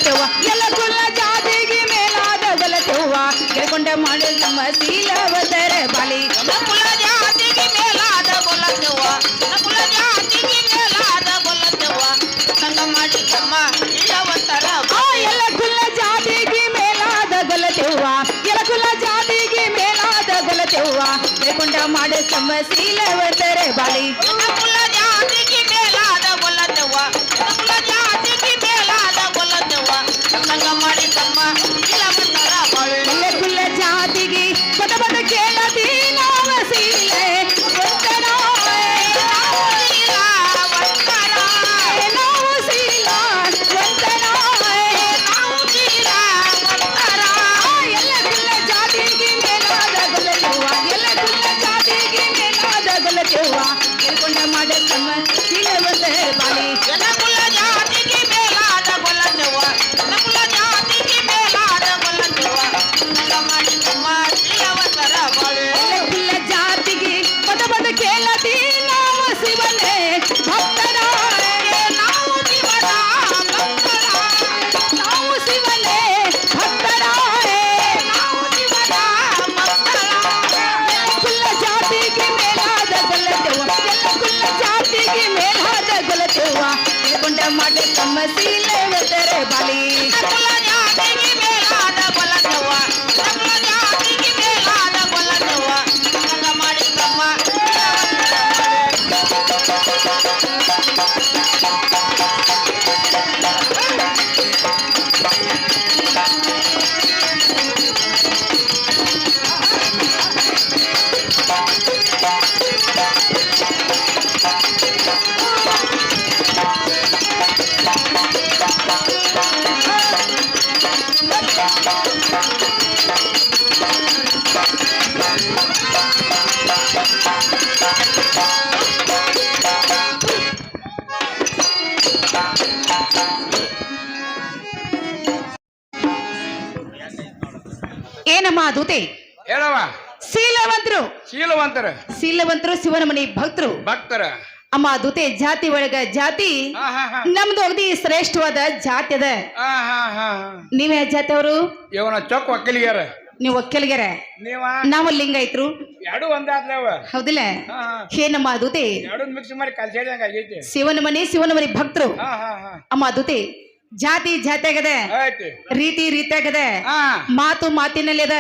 ಗೊಲತೆವ್ವ ಎಲ್ಲ ಕುಲ ಜಾತಿಗೆ ಮೇಲಾದ ಗೊಲತೆವ್ವ ಕೇಳ್ಕೊಂಡ ಮಾಡಿ ನಮ್ಮ ಶೀಲವತರ ಬಾಲಿ ಕುಲ ಜಾತಿಗೆ ಮೇಲಾದ ಗೊಲತೆವ್ವ ಕುಲ ಜಾತಿಗೆ ಮೇಲಾದ ಗೊಲತೆವ್ವ ಸಂಗ ಮಾಡಿ ನಮ್ಮ ಶೀಲವತರ ಎಲ್ಲ ಕುಲ ಜಾತಿಗೆ ಮೇಲಾದ ಗೊಲತೆವ್ವ ಎಲ್ಲ ಕುಲ ಜಾತಿಗೆ ಮೇಲಾದ ಗೊಲತೆವ್ವ ಕೇಳ್ಕೊಂಡ ಮಾಡಿ ನಮ್ಮ ಶೀಲವತರ ಬಾಲಿ ಕುಲ ಜಾತಿಗೆ ಮೇಲಾದ ಗೊಲತೆವ್ವ ಕುಲ ಜಾತಿಗೆ ಮೇಲಾದ ಗೊಲತೆವ್ವ ಸಂಗ ಮಾಡಿ ತಮ್ಮ ಶೀಲವತರ ಬಾಳಿ ಎಲ್ಲ ಕುಲ ಜಾತಿಗೆ ಬಡ ಬಡ ಕೇಳತಿ ನಾಮ ಶೀಲೆ ವಂತರ ನಾವು ಶೀಲ ವಂತರ ಎಲ್ಲ ಕುಲ ಜಾತಿಗೆ ಮೇಲಾದ ಗೊಲತೆವ್ವ ಎಲ್ಲ ಕುಲ ಜಾತಿಗೆ ಮೇಲಾದ ಗೊಲತೆವ್ವ ಕೇಳ್ಕೊಂಡ ಮಾಡ ತಮ್ಮ ಶೀಲವತರ ಬಾಲಿ ಕುಲ ಜಾತಿಗೆ ಮೇಲಾದ ಗೊಲತೆವ್ವ ಕುಲ ಜಾತಿಗೆ ಮೇಲಾದ ಗೊಲತೆವ್ವ ಸಂಗ ಮಾಡಿ ತಮ್ಮ ಶೀಲವತರ ಬಾಳಿ ಕುಲ ಜಾತಿಗೆ ಬಡ ಬಡ ಕೇಳತಿ ನಾಮ ಶಿವನೇ ಭಕ್ತರ ನಾವು ಜೀವನ ಭಕ್ತರ ನಾವು ಶಿವನೇ ಭಕ್ತರ ನಾವು ಜೀವನ ಭಕ್ತರ ಕುಲ ಜಾತಿಗೆ ಮೇಲಾದ ಗೊಲತೆವ್ವ ಎಲ್ಲ ಕುಲ ಜಾತಿಗೆ ಮೇಲಾದ ಗೊಲತೆವ್ವ ಕೇಳ್ಕೊಂಡ ಮಾಡ ತಮ್ಮ ಶೀಲವತರ ಬಾಲಿ ಕುಲ ಜಾತಿಗೆ ಮೇಲಾದ ಗೊಲತೆವ್ವ ಕುಲ ಜಾತಿಗೆ ಮೇಲಾದ ಗೊಲತೆವ್ವ ಸಂಗ ಮಾಡಿ ತಮ್ಮ ಏನಮ್ಮ ದೂತೆ ಹೇಳವ ಶೀಲವಂತರು ಶೀಲವಂತರ ಶೀಲವಂತರು ಶಿವನ ಮನಿ ಭಕ್ತರು ಭಕ್ತರ ಅಮ್ಮ ದೂತೆ ಜಾತಿ ಒಳಗ ಜಾತಿ ನಮ್ದು ಅಗದಿ ಶ್ರೇಷ್ಠವಾದ ಜಾತಿ ಅದ ನೀವ್ ಯಾವ ಜಾತಿ ಅವರು ಇವನ ಚೊಕ್ ಒಕ್ಕಲಿಗಾರ ನೀವು ಒಕ್ಕಲಿಗರ ನೀವ ನಾವು ಲಿಂಗಾಯತ್ರು ಎರಡು ಒಂದಾದ್ಲವ ಹೌದಿಲ್ಲ ಏನಮ್ಮ ದೂತೆ ಎರಡು ಮಿಕ್ಸ್ ಮಾಡಿ ಕಲ್ಸೇದಂಗ ಆಗೈತಿ ಶಿವನ ಮನಿ ಭಕ್ತರು ಅಮ್ಮ ದೂತೆ ಜಾತಿ ಜಾತಿಯಾಗದ ಐತಿ ರೀತಿ ರೀತಿಯಾಗದ ಮಾತು ಮಾತಿನಲ್ಲಿ ಅದ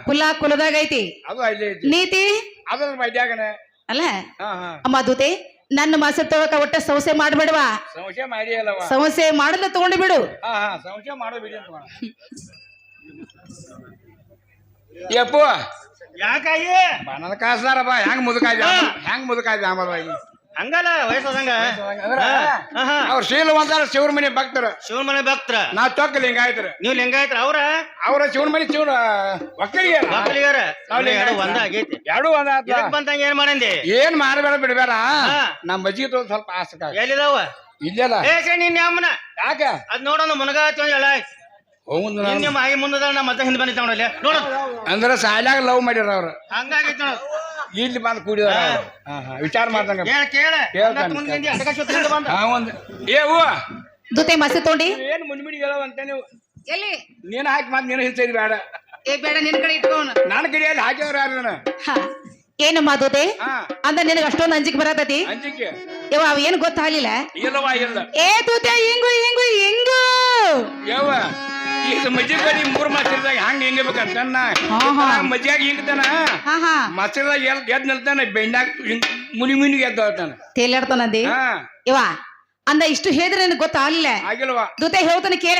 ಕುಲ ಕುಲದಾಗ ಐತಿ ಅದು ಅಲ್ಲಿ ಐತಿ ನೀತಿ ಅದ್ರ ಮೈದ್ಯಾಗನ ಅಲ್ಲ ಅಮ್ಮ ದೂತೆ ನನ್ನ ಮಾಸ ತಗೋಕ ಒಟ್ಟ ಸಂಶಯ ಮಾಡ್ಬೇಡವಾ ಸಂಶಯ ಮಾಡಿ ಅಲ್ಲವ ಸಂಶಯ ಮಾಡಲ್ಲ ತಗೊಂಡು ಬಿಡು ಸಂಶಯ ಮಾಡೋ ಬಿಡಿ ಅಂತ ಯಪ್ಪು ಯಾಕಾಗಿ ನನ್ನ ಕಾಸ್ದಾರ ಬಾ ಹೆಂಗ್ ಮುದುಕಾಯ್ದ ಆಮಲ್ವಾಗಿ ಹಂಗಲ್ಲ ವಯಸ್ಸದಂಗ ಅವ್ರ ಶೀಲವಂತಾರ ಶಿವ್ರ ಮನೆ ಭಕ್ತರ ಶಿವನ ಮನೆ ಭಕ್ತರ ನಾವ್ ಚೊಕ್ಕ ಲಿಂಗಾಯ್ತರ ನೀವ್ ಲಿಂಗಾಯತ್ರ ಅವ್ರ ಶಿವನ ಮನೆ ಶಿವ್ರ ಒಕ್ಕಲಿಗಾರ ಮಕ್ಕಳಿಗಾರ ಒಂದ ಆಗೈತಿ ಎರಡು ಒಂದಾತ ಬಂತಂಗ ಏನ್ ಮಾಡಂದಿ ಏನ್ ಮಾಡಬೇಡ ಬಿಡ್ಬೇಡ ನಮ್ ಬಜ್ಜಿ ತೋದ್ ಸ್ವಲ್ಪ ಆಸಕ ಎಲ್ಲಿದಾವ ಇಲ್ಲಲ್ಲ ಏ ನಿನ್ ಅಮ್ಮನ ಯಾಕ ಅದ್ ನೋಡೋಣ ಮುನಗಾತ ಹೇಳ ನಿಮ್ಮ ಆಗಿ ಮುಂದದ ನಮ್ಮ ಮತ್ತೆ ಹಿಂದೆ ಬಂದಿತ್ತ ನೋಡಲ್ಲ ನೋಡ ಅಂದ್ರ ಸಾಲಾಗ ಲವ್ ಮಾಡ್ಯಾರ ಅವ್ರ ಹಂಗಾಗೈತಿ ನೋಡ ಇಲ್ಲಿ ಬಂದ್ ಕೂಡಿದಾರ ವಿಚಾರ ಮಾಡ್ದಂಗ ಕೇಳ ಒಂದ್ ಏ ಹೂ ದೂತೆ ಮಾಸ ತಗೊಂಡಿ ಏನ್ ಮುಂಡ್ಮಿಡಿ ಹೇಳವ ಅಂತ ನೀವು ಎಲ್ಲಿ ನೀನ್ ಹಾಕಿ ಮಾತ್ ನೀನು ಹಿಡ್ಸೈತಿ ಬೇಡ ಏ ಬೇಡ ನಿನ್ ಕಡೆ ಇಟ್ಕೋಣ ನನ್ನ ಕಡೆಯಲ್ಲಿ ಹಾಕಿದ್ರ ಯಾರ ಏನಮ್ಮ ದೂತೆ ಅಂದ ನಿನಗ ಅಷ್ಟೊಂದು ಅಂಜಿಕೆ ಬರತೈತಿ ಅಂಜಿಕೆ ಯವ್ವ ಅವ ಏನ್ ಗೊತ್ತಾಗ್ಲಿಲ್ಲ ಇಲ್ಲವ ಇಲ್ಲ ಏ ದೂತೆ ಹಿಂಗು ಯಾವ ಈಗ ಮಜ್ಜಿ ಕಡಿ 3 ಮಾಸಿರದಾಗ ಹಂಗ ಹೆಂಗಬೇಕಂತ ಮಜ್ಜಿಯಾಗ ಹಿಂಗತಾನ ಮಾಸಿರದಾಗ ಎದ್ ನಿಲ್ತಾನ ಬೆಂಡಾಗ ಮುನಿಗೆ ಎದ್ದಾನ ತೇಲಾಡ್ತಾನಂದಿ ಯವ್ವ ಅಂದ ಇಷ್ಟು ಹೇಳಿದ್ರೆ ನನಗೆ ಗೊತ್ತಾಗ್ಲಿಲ್ಲ ಆಗಿಲ್ವಾ ದೂತೆ ಹೇಳ್ತಾನೆ ಕೇಳ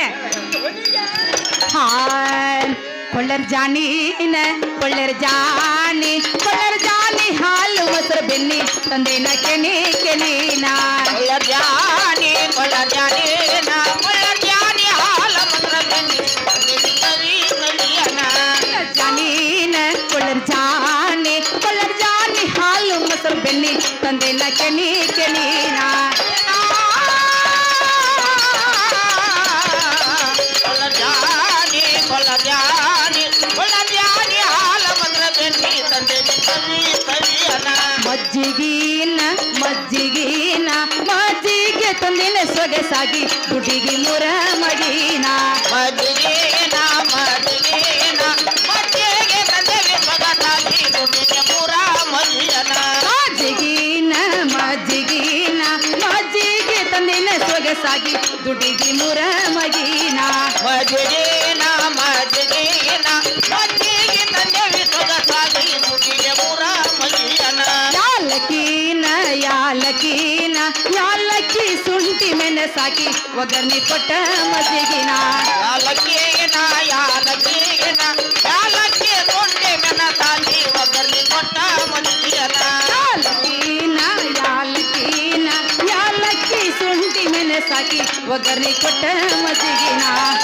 ಕೊಳ್ಳರ್ ಜಾನಿ ಹಾಲು ಮೊಸರು ಬೆನ್ನಿ ತಂದೇನ ಕೆನಿ ಕೆನೀನ ಜಾನಿ ಹಾಲ ಮಂದ್ರ ಬೆನ್ನಿ ಕವಿ ಕವಿಯನ ಜಾನೀನ ಕೊಳ್ಳರ್ ಜಾನಿ ಹಾಲು ಮೊಸರು ಬೆನ್ನಿ ತಂದೇನ ಕೆನಿ ಕೆನೀನ ಮಜ್ಜಿಗೆ ತಂದಿನ ಸೊಗಸಾಗಿ ದುಡಿಗಿ ಮುರ ಮಗೀನಾ ಸಾಗಿ ದುಡಿಗಿ ಮುರ ಮಗಿನ ಮಜ್ಜಿಗೇನ ಮಜ್ಜಿಗೇನ ಮಜ್ಜಿಗೆ ತಂದೆವಿ ಸೊಗಸಾಗಿ ನುಡಿಗೆ ಮುರ ಮಗಿಯನ ಯಾಲಕ್ಕೀನ ಯಾಲಕ್ಕೀನ ಯಾಲಕ್ಕಿ ಶುಂಠಿ ಮೆಣಸಾಕಿ ಒಗ್ಗರ್ನಿ ಕೊಟ್ಟ ಮಜ್ಜಿಗಿನ ಯಾಲಕ್ಕೇನ ಯಾಲಕ್ಕೇನ ಯಾಲಕ್ಕಿ ಸೊಂಡೆ ಮೆಣಸಾಗಿ ಒಗ್ಗರ್ನಿ ಕೊಟ್ಟ ಮಜ್ಜಿಯನ ಯಾಲಕ್ಕೀನ ಯಾಲಕ್ಕೀನ ಯಾಲಕ್ಕಿ ಶುಂಠಿ ಮೆಣಸಾಕಿ ಒಗ್ಗರ್ನಿ ಕೊಟ್ಟ ಮಜ್ಜಿಗಿನ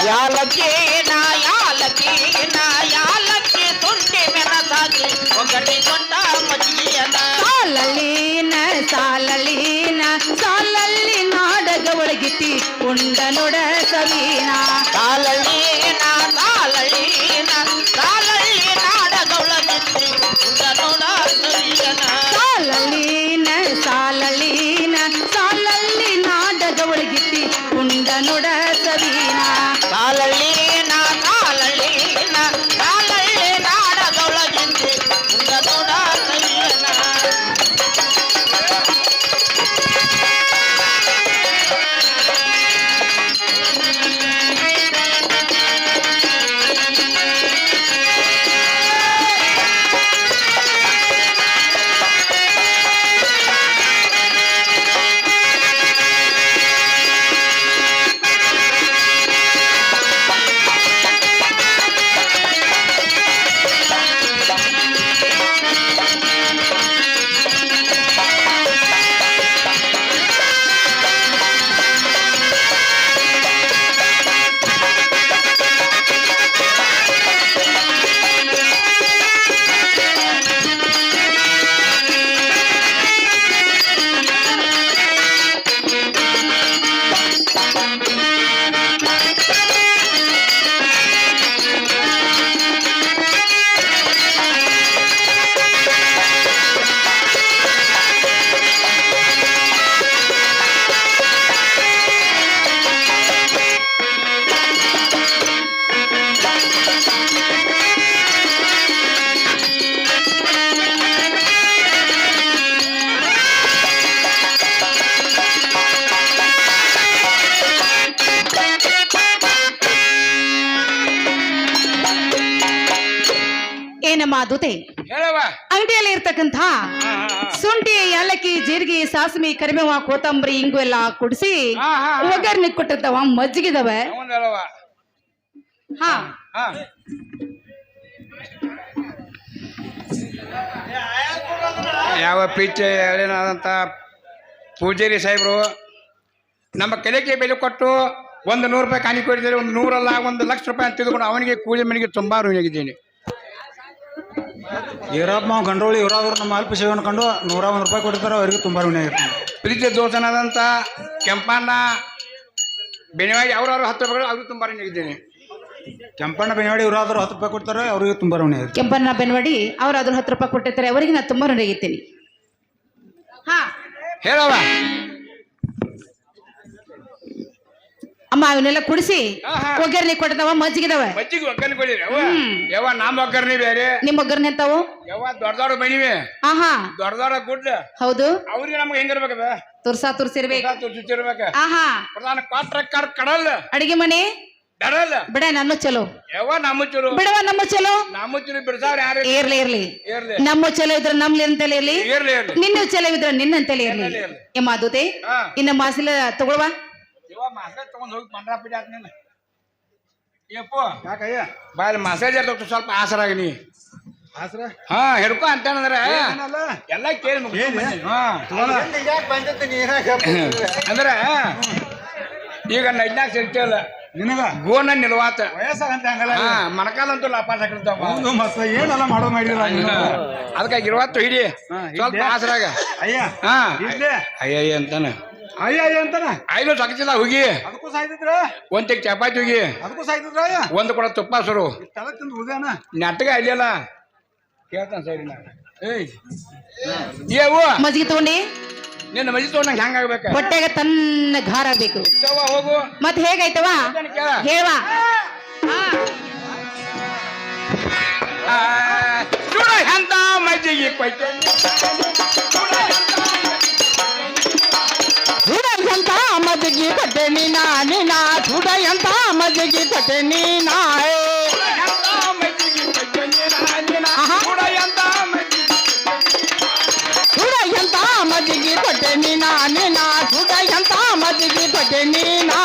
ಯಾಲಕ್ಕೇನ ಯಾಲಕ್ಕೇನ ಯಾಲಕ್ಕಿ ಸೊಂಡೆ ಮೆಣಸಾಗಿ ಒಗ್ಗರ್ನಿ ಕೊಟ್ಟ ಮಜ್ಜಿಯನ ಸಾಲಲ್ಲಿನ ಸಾಲಲ್ಲಿನ ಸಾಲಲ್ಲಿ ನಾಡಗ ಒಳಗಿತ್ತಿ ಉಂಡ ನೋಡ ಸವೀನ ಕಾಲಳ್ಳೀನ ಕಾಲಳ್ಳೀನ ಕಾಲಳ್ಳಿ ನಾಡಗೌಳಗಿತ್ತಿ ಉಂಡನೋಡ ಸವಿಯನ ಸಾಲಲ್ಲಿನ ಸಾಲಲ್ಲಿನ ಸಾಲಲ್ಲಿ ನಾಡಗ ಒಳಗಿತ್ತಿ ಉಂಡ ನೋಡ ಸವೀನ ಕಾಲಳ್ಳೀನ ಕಾಲಳ್ಳೀನ ಕಾಲಳ್ಳಿ ನಾಡಗೌಳಗಿತ್ತಿ ಉಂಡನೋಡ ಸವಿಯನ ಏನಮ್ಮ ದೂತೆ ಹೇಳವ ಅಂಗಡಿಯಲ್ಲಿ ಇರ್ತಕ್ಕಂಥ ಶುಂಠಿ ಏಲಕ್ಕಿ ಜೀರಿಗೆ ಸಾಸಿವೆ ಕರಿಬೇವ ಕೊತ್ತಂಬರಿ ಇಂಗು ಎಲ್ಲ ಕುಡಿಸಿ ಹಾ, ಹಾ, ಹಾ. ಒಗ್ಗರ್ನಿ ಕೊಟ್ಟಿರ್ತಾವ ಮಜ್ಜಿಗಿದಾವೆ ಅವನ್ ಹೇಳವ ಹಾ ಹಾ ಯಾವ ಪಿಚ್ ಹೇಳಿನಾದಂಥ ಪೂಜಾರಿ ಸಾಹೇಬರು ನಮ್ಮ ಕಲೆಗೆ ಬೆಲೆ ಕೊಟ್ಟು 100 ರೂಪಾಯಿ ಕಾಣಿ ಕೊಟ್ಟಿದ್ದಾರೆ. 100 ಅಲ್ಲ 1,00,000 ಅಂತ ತೆಗೆದುಕೊಂಡು ಅವನಿಗೆ ಕೂಲಿ ಮನೆಗೆ ತುಂಬಾ ಋಣಿಯಾಗಿದ್ದೀನಿ. ಈರಪ್ಪ ನಾವು ಗಂಡೋಳಿ ಇವರಾದ್ರು ನಮ್ಮ ಅಲ್ಪ ಸೇವೆಯನ್ನು ಕಂಡು 101 ರೂಪಾಯಿ ಕೊಟ್ಟಿರ್ತಾರೆ, ಅವರಿಗೆ ತುಂಬ ಋಣಿ ಆಗಿರ್ತಾರೆ. ಪ್ರೀತಿ ದೋಷನಾದಂಥ ಕೆಂಪಣ್ಣ ಬೆಣಿವಾಗಿ ಅವ್ರವ್ರು 10 ರೂಪಾಯಿಗಳು ಅವ್ರಿಗೆ ತುಂಬಾ ಋಣಿಯಾಗಿದ್ದೀನಿ. ಕೆಂಪಣ್ಣ ಬೆನವಾಡಿ ಇವರಾದ್ರು 10 ರೂಪಾಯಿ ಕೊಡ್ತಾರೆ, ಅವರಿಗೆ ತುಂಬ ಋಣಿ ಆಗಿರ್ತಾರೆ. ಕೆಂಪನ್ನ ಬೆನ್ವಡಿ ಅವ್ರು ಅದ್ರ 10 ರೂಪಾಯಿ ಕೊಟ್ಟಿರ್ತಾರೆ, ಅವರಿಗೆ ನಾ ತುಂಬಾ ಋಣಿಯಾಗಿದ್ದೀನಿ. ಹಾ ಹೇಳವ ಅಮ್ಮ ಅವನ್ನೆಲ್ಲ ಕುಡಿಸಿ ಹಾ, ಹಾ. ಒಗ್ಗರ್ನಿ ಕೊಟ್ಟಿದಾವ ಮಜ್ಜಿಗಿದಾವೆ. ಮಜ್ಜಿಗೆ ಒಗ್ಗರಣೆ ಕೊಡಿರಿ ಅವ ಯಾವ ನಮ್ಮ ಒಗ್ಗರಣೆ ಬೇರೆ ನಿಮ್ಮ ಒಗ್ಗರ್ನಿ ಎಂತಾವು? ಯಾವ ದೊಡ್ಡ ದೊಡ್ಡ ಬಣಿವೆ ಆಹಾ ದೊಡ್ಡ ದೊಡ್ಡ ಗುಡ್ಡ ಹೌದು, ಅವ್ರಿಗೆ ನಮ್ಗೆ ಹೆಂಗಿರ್ಬೇಕದ ತುರ್ಸಿರ್ಬೇಕು. ತುರ್ಸಿರ್ಬೇಕ ಆಹಾ ಪ್ರಧಾನ ಕ್ವಾರ್ಟರ್ ಕಡಲ್ ಅಡಿಗೆ ಮನೆ ದಡಲ್ ಬಿಡ ನನ್ನ ಚಲೋ ಯಾವ ನಮ್ಮ ಚುರು ಬಿಡವ ನಮ್ಮ ಚಲೋ ನಮ್ಮ ಚುರು ಬಿಡ್ಸಾವ್ರ ಯಾರು ಇರ್ಲಿ ಇರ್ಲಿ ಇರ್ಲಿ ನಮ್ಮ ಚಲೋ ಇದ್ರೆ ನಮ್ಲಿ ಅಂತಲೇ ಇರ್ಲಿ, ಇರ್ಲಿ ಇರ್ಲಿ ನಿನ್ನ ಚಲೋ ಇದ್ರೆ ನಿನ್ನಂತಲೇ ಇರ್ಲಿ. ಎಮ್ಮ ದೂತೆ ಹಾ. ಇನ್ನ ಮಾಸಿಲ ತಗೊಳ್ವಾ? ಇವ ಮಸಾಜ್ ತಗೊಂಡ್ ಹೋಗಿ ಮಂಡ್ರಾಪಿಡಿ ಆತ್ ನೀನು ಯಪ್ಪು ಯಾಕಯ್ಯ ಬಾಯಲ್ಲಿ ಮಸಾಜ್ ಇರ್ತಕ್ಕ ಸ್ವಲ್ಪ ಆಸರಾಗಿ ನೀ ಆಸ್ರ ಹಾ ಹಿಡ್ಕೊ ಅಂತಂದ್ರೆ ಏನಲ್ಲ ಎಲ್ಲ ಕೇಳಿ ಮುಗಿಸ್ಕೊಂಡ್ ಬಂದೀನಿ. ಹಾ ಯಾಕೆ ಬಂದತ್ತೆ ನೀರಾಗ ಅಂದ್ರೆ ಈಗ ನೈಟ್ನಾಗ ಸಿಗ್ತಿಲ್ಲ ನಿನಗ ಗೋನ ನಿಲ್ವಾತ ವಯಸ್ಸಾಗಂತ ಹಂಗಲ್ಲ ಹಾ ಮಣಕಾಲಂತೂ ಲಾಪಾಸ್ ಹಾಕಿರ್ತಾವ ಒಂದು ಮಸ್ತ ಏನೆಲ್ಲ ಮಾಡೋ ಮಾಡಿಲ್ಲ ಅದಕ್ಕಾಗಿ ಇರುವತ್ತು ಹಿಡಿ ಹಾ, ಸ್ವಲ್ಪ ಇಡ್ಲೆ. ಆಸರಾಗ ಅಯ್ಯ ಹಾ ಇಡ್ಲೆ ಅಯ್ಯ ಅಂತಾನ ಅಯ್ಯ ಅಯ್ಯ ಅಂತಾನ ಐದು ಸಕಚಿಲ್ಲ ಹೋಗಿ ಅದಕ್ಕೂ ಸಾಯ್ತಿದ್ರ ಒಂದ್ ತೆಗ್ ಚಪಾತಿ ಹೋಗಿ ಅದಕ್ಕೂ ಸಾಯ್ತಿದ್ರ ಅಯ್ಯ ಒಂದು ಕೂಡ ತುಪ್ಪ ಸುರು ತಲ ತಿಂದು ಉಳ್ದೇನ ನೆಟ್ಟಗ ಅಲ್ಲಿಯಲ್ಲ ಕೇಳ್ತಾನ ಸರಿ ನಾ ಏಯ್ ಏವು ಮಜ್ಜಿಗೆ ತಗೊಂಡಿ ನಿನ್ನ ಮಜಿ ತೊಗೊಂಡಂಗೆ ಹೆಂಗಾಗ್ಬೇಕ ಹೊಟ್ಟೆಗೆ ತನ್ನ ಘಾರ ಆಗ್ಬೇಕು. ಚವ್ವ ಹೋಗು ಮತ್ ಹೇಗೈತವ ಅದನ್ನ ಕೇಳ ಹೇಳುವ. ಚೂಡ ಎಂತ ಮಜ್ಜಿಗೆ ಕೊಯ್ತೆ ಅಂತ ಮಜ್ಜಿಗೆ ಮಜ್ಜಿಗೆ ಕೊಟ್ಟೆ ನೀನಾ ನೀನಾ ಸುಡ ಎಂತ ಮಜ್ಜಿಗೆ ಕೊಟ್ಟೆ ನೀನಾ ಸುಡ ಎಂತ ಮಜ್ಜಿಗೆ ಕೊಟ್ಟೆ ನೀನಾ ನೀನಾ ಸುಡ ಎಂತ ಮಜ್ಜಿಗೆ ಕೊಟ್ಟೆ ನೀನಾ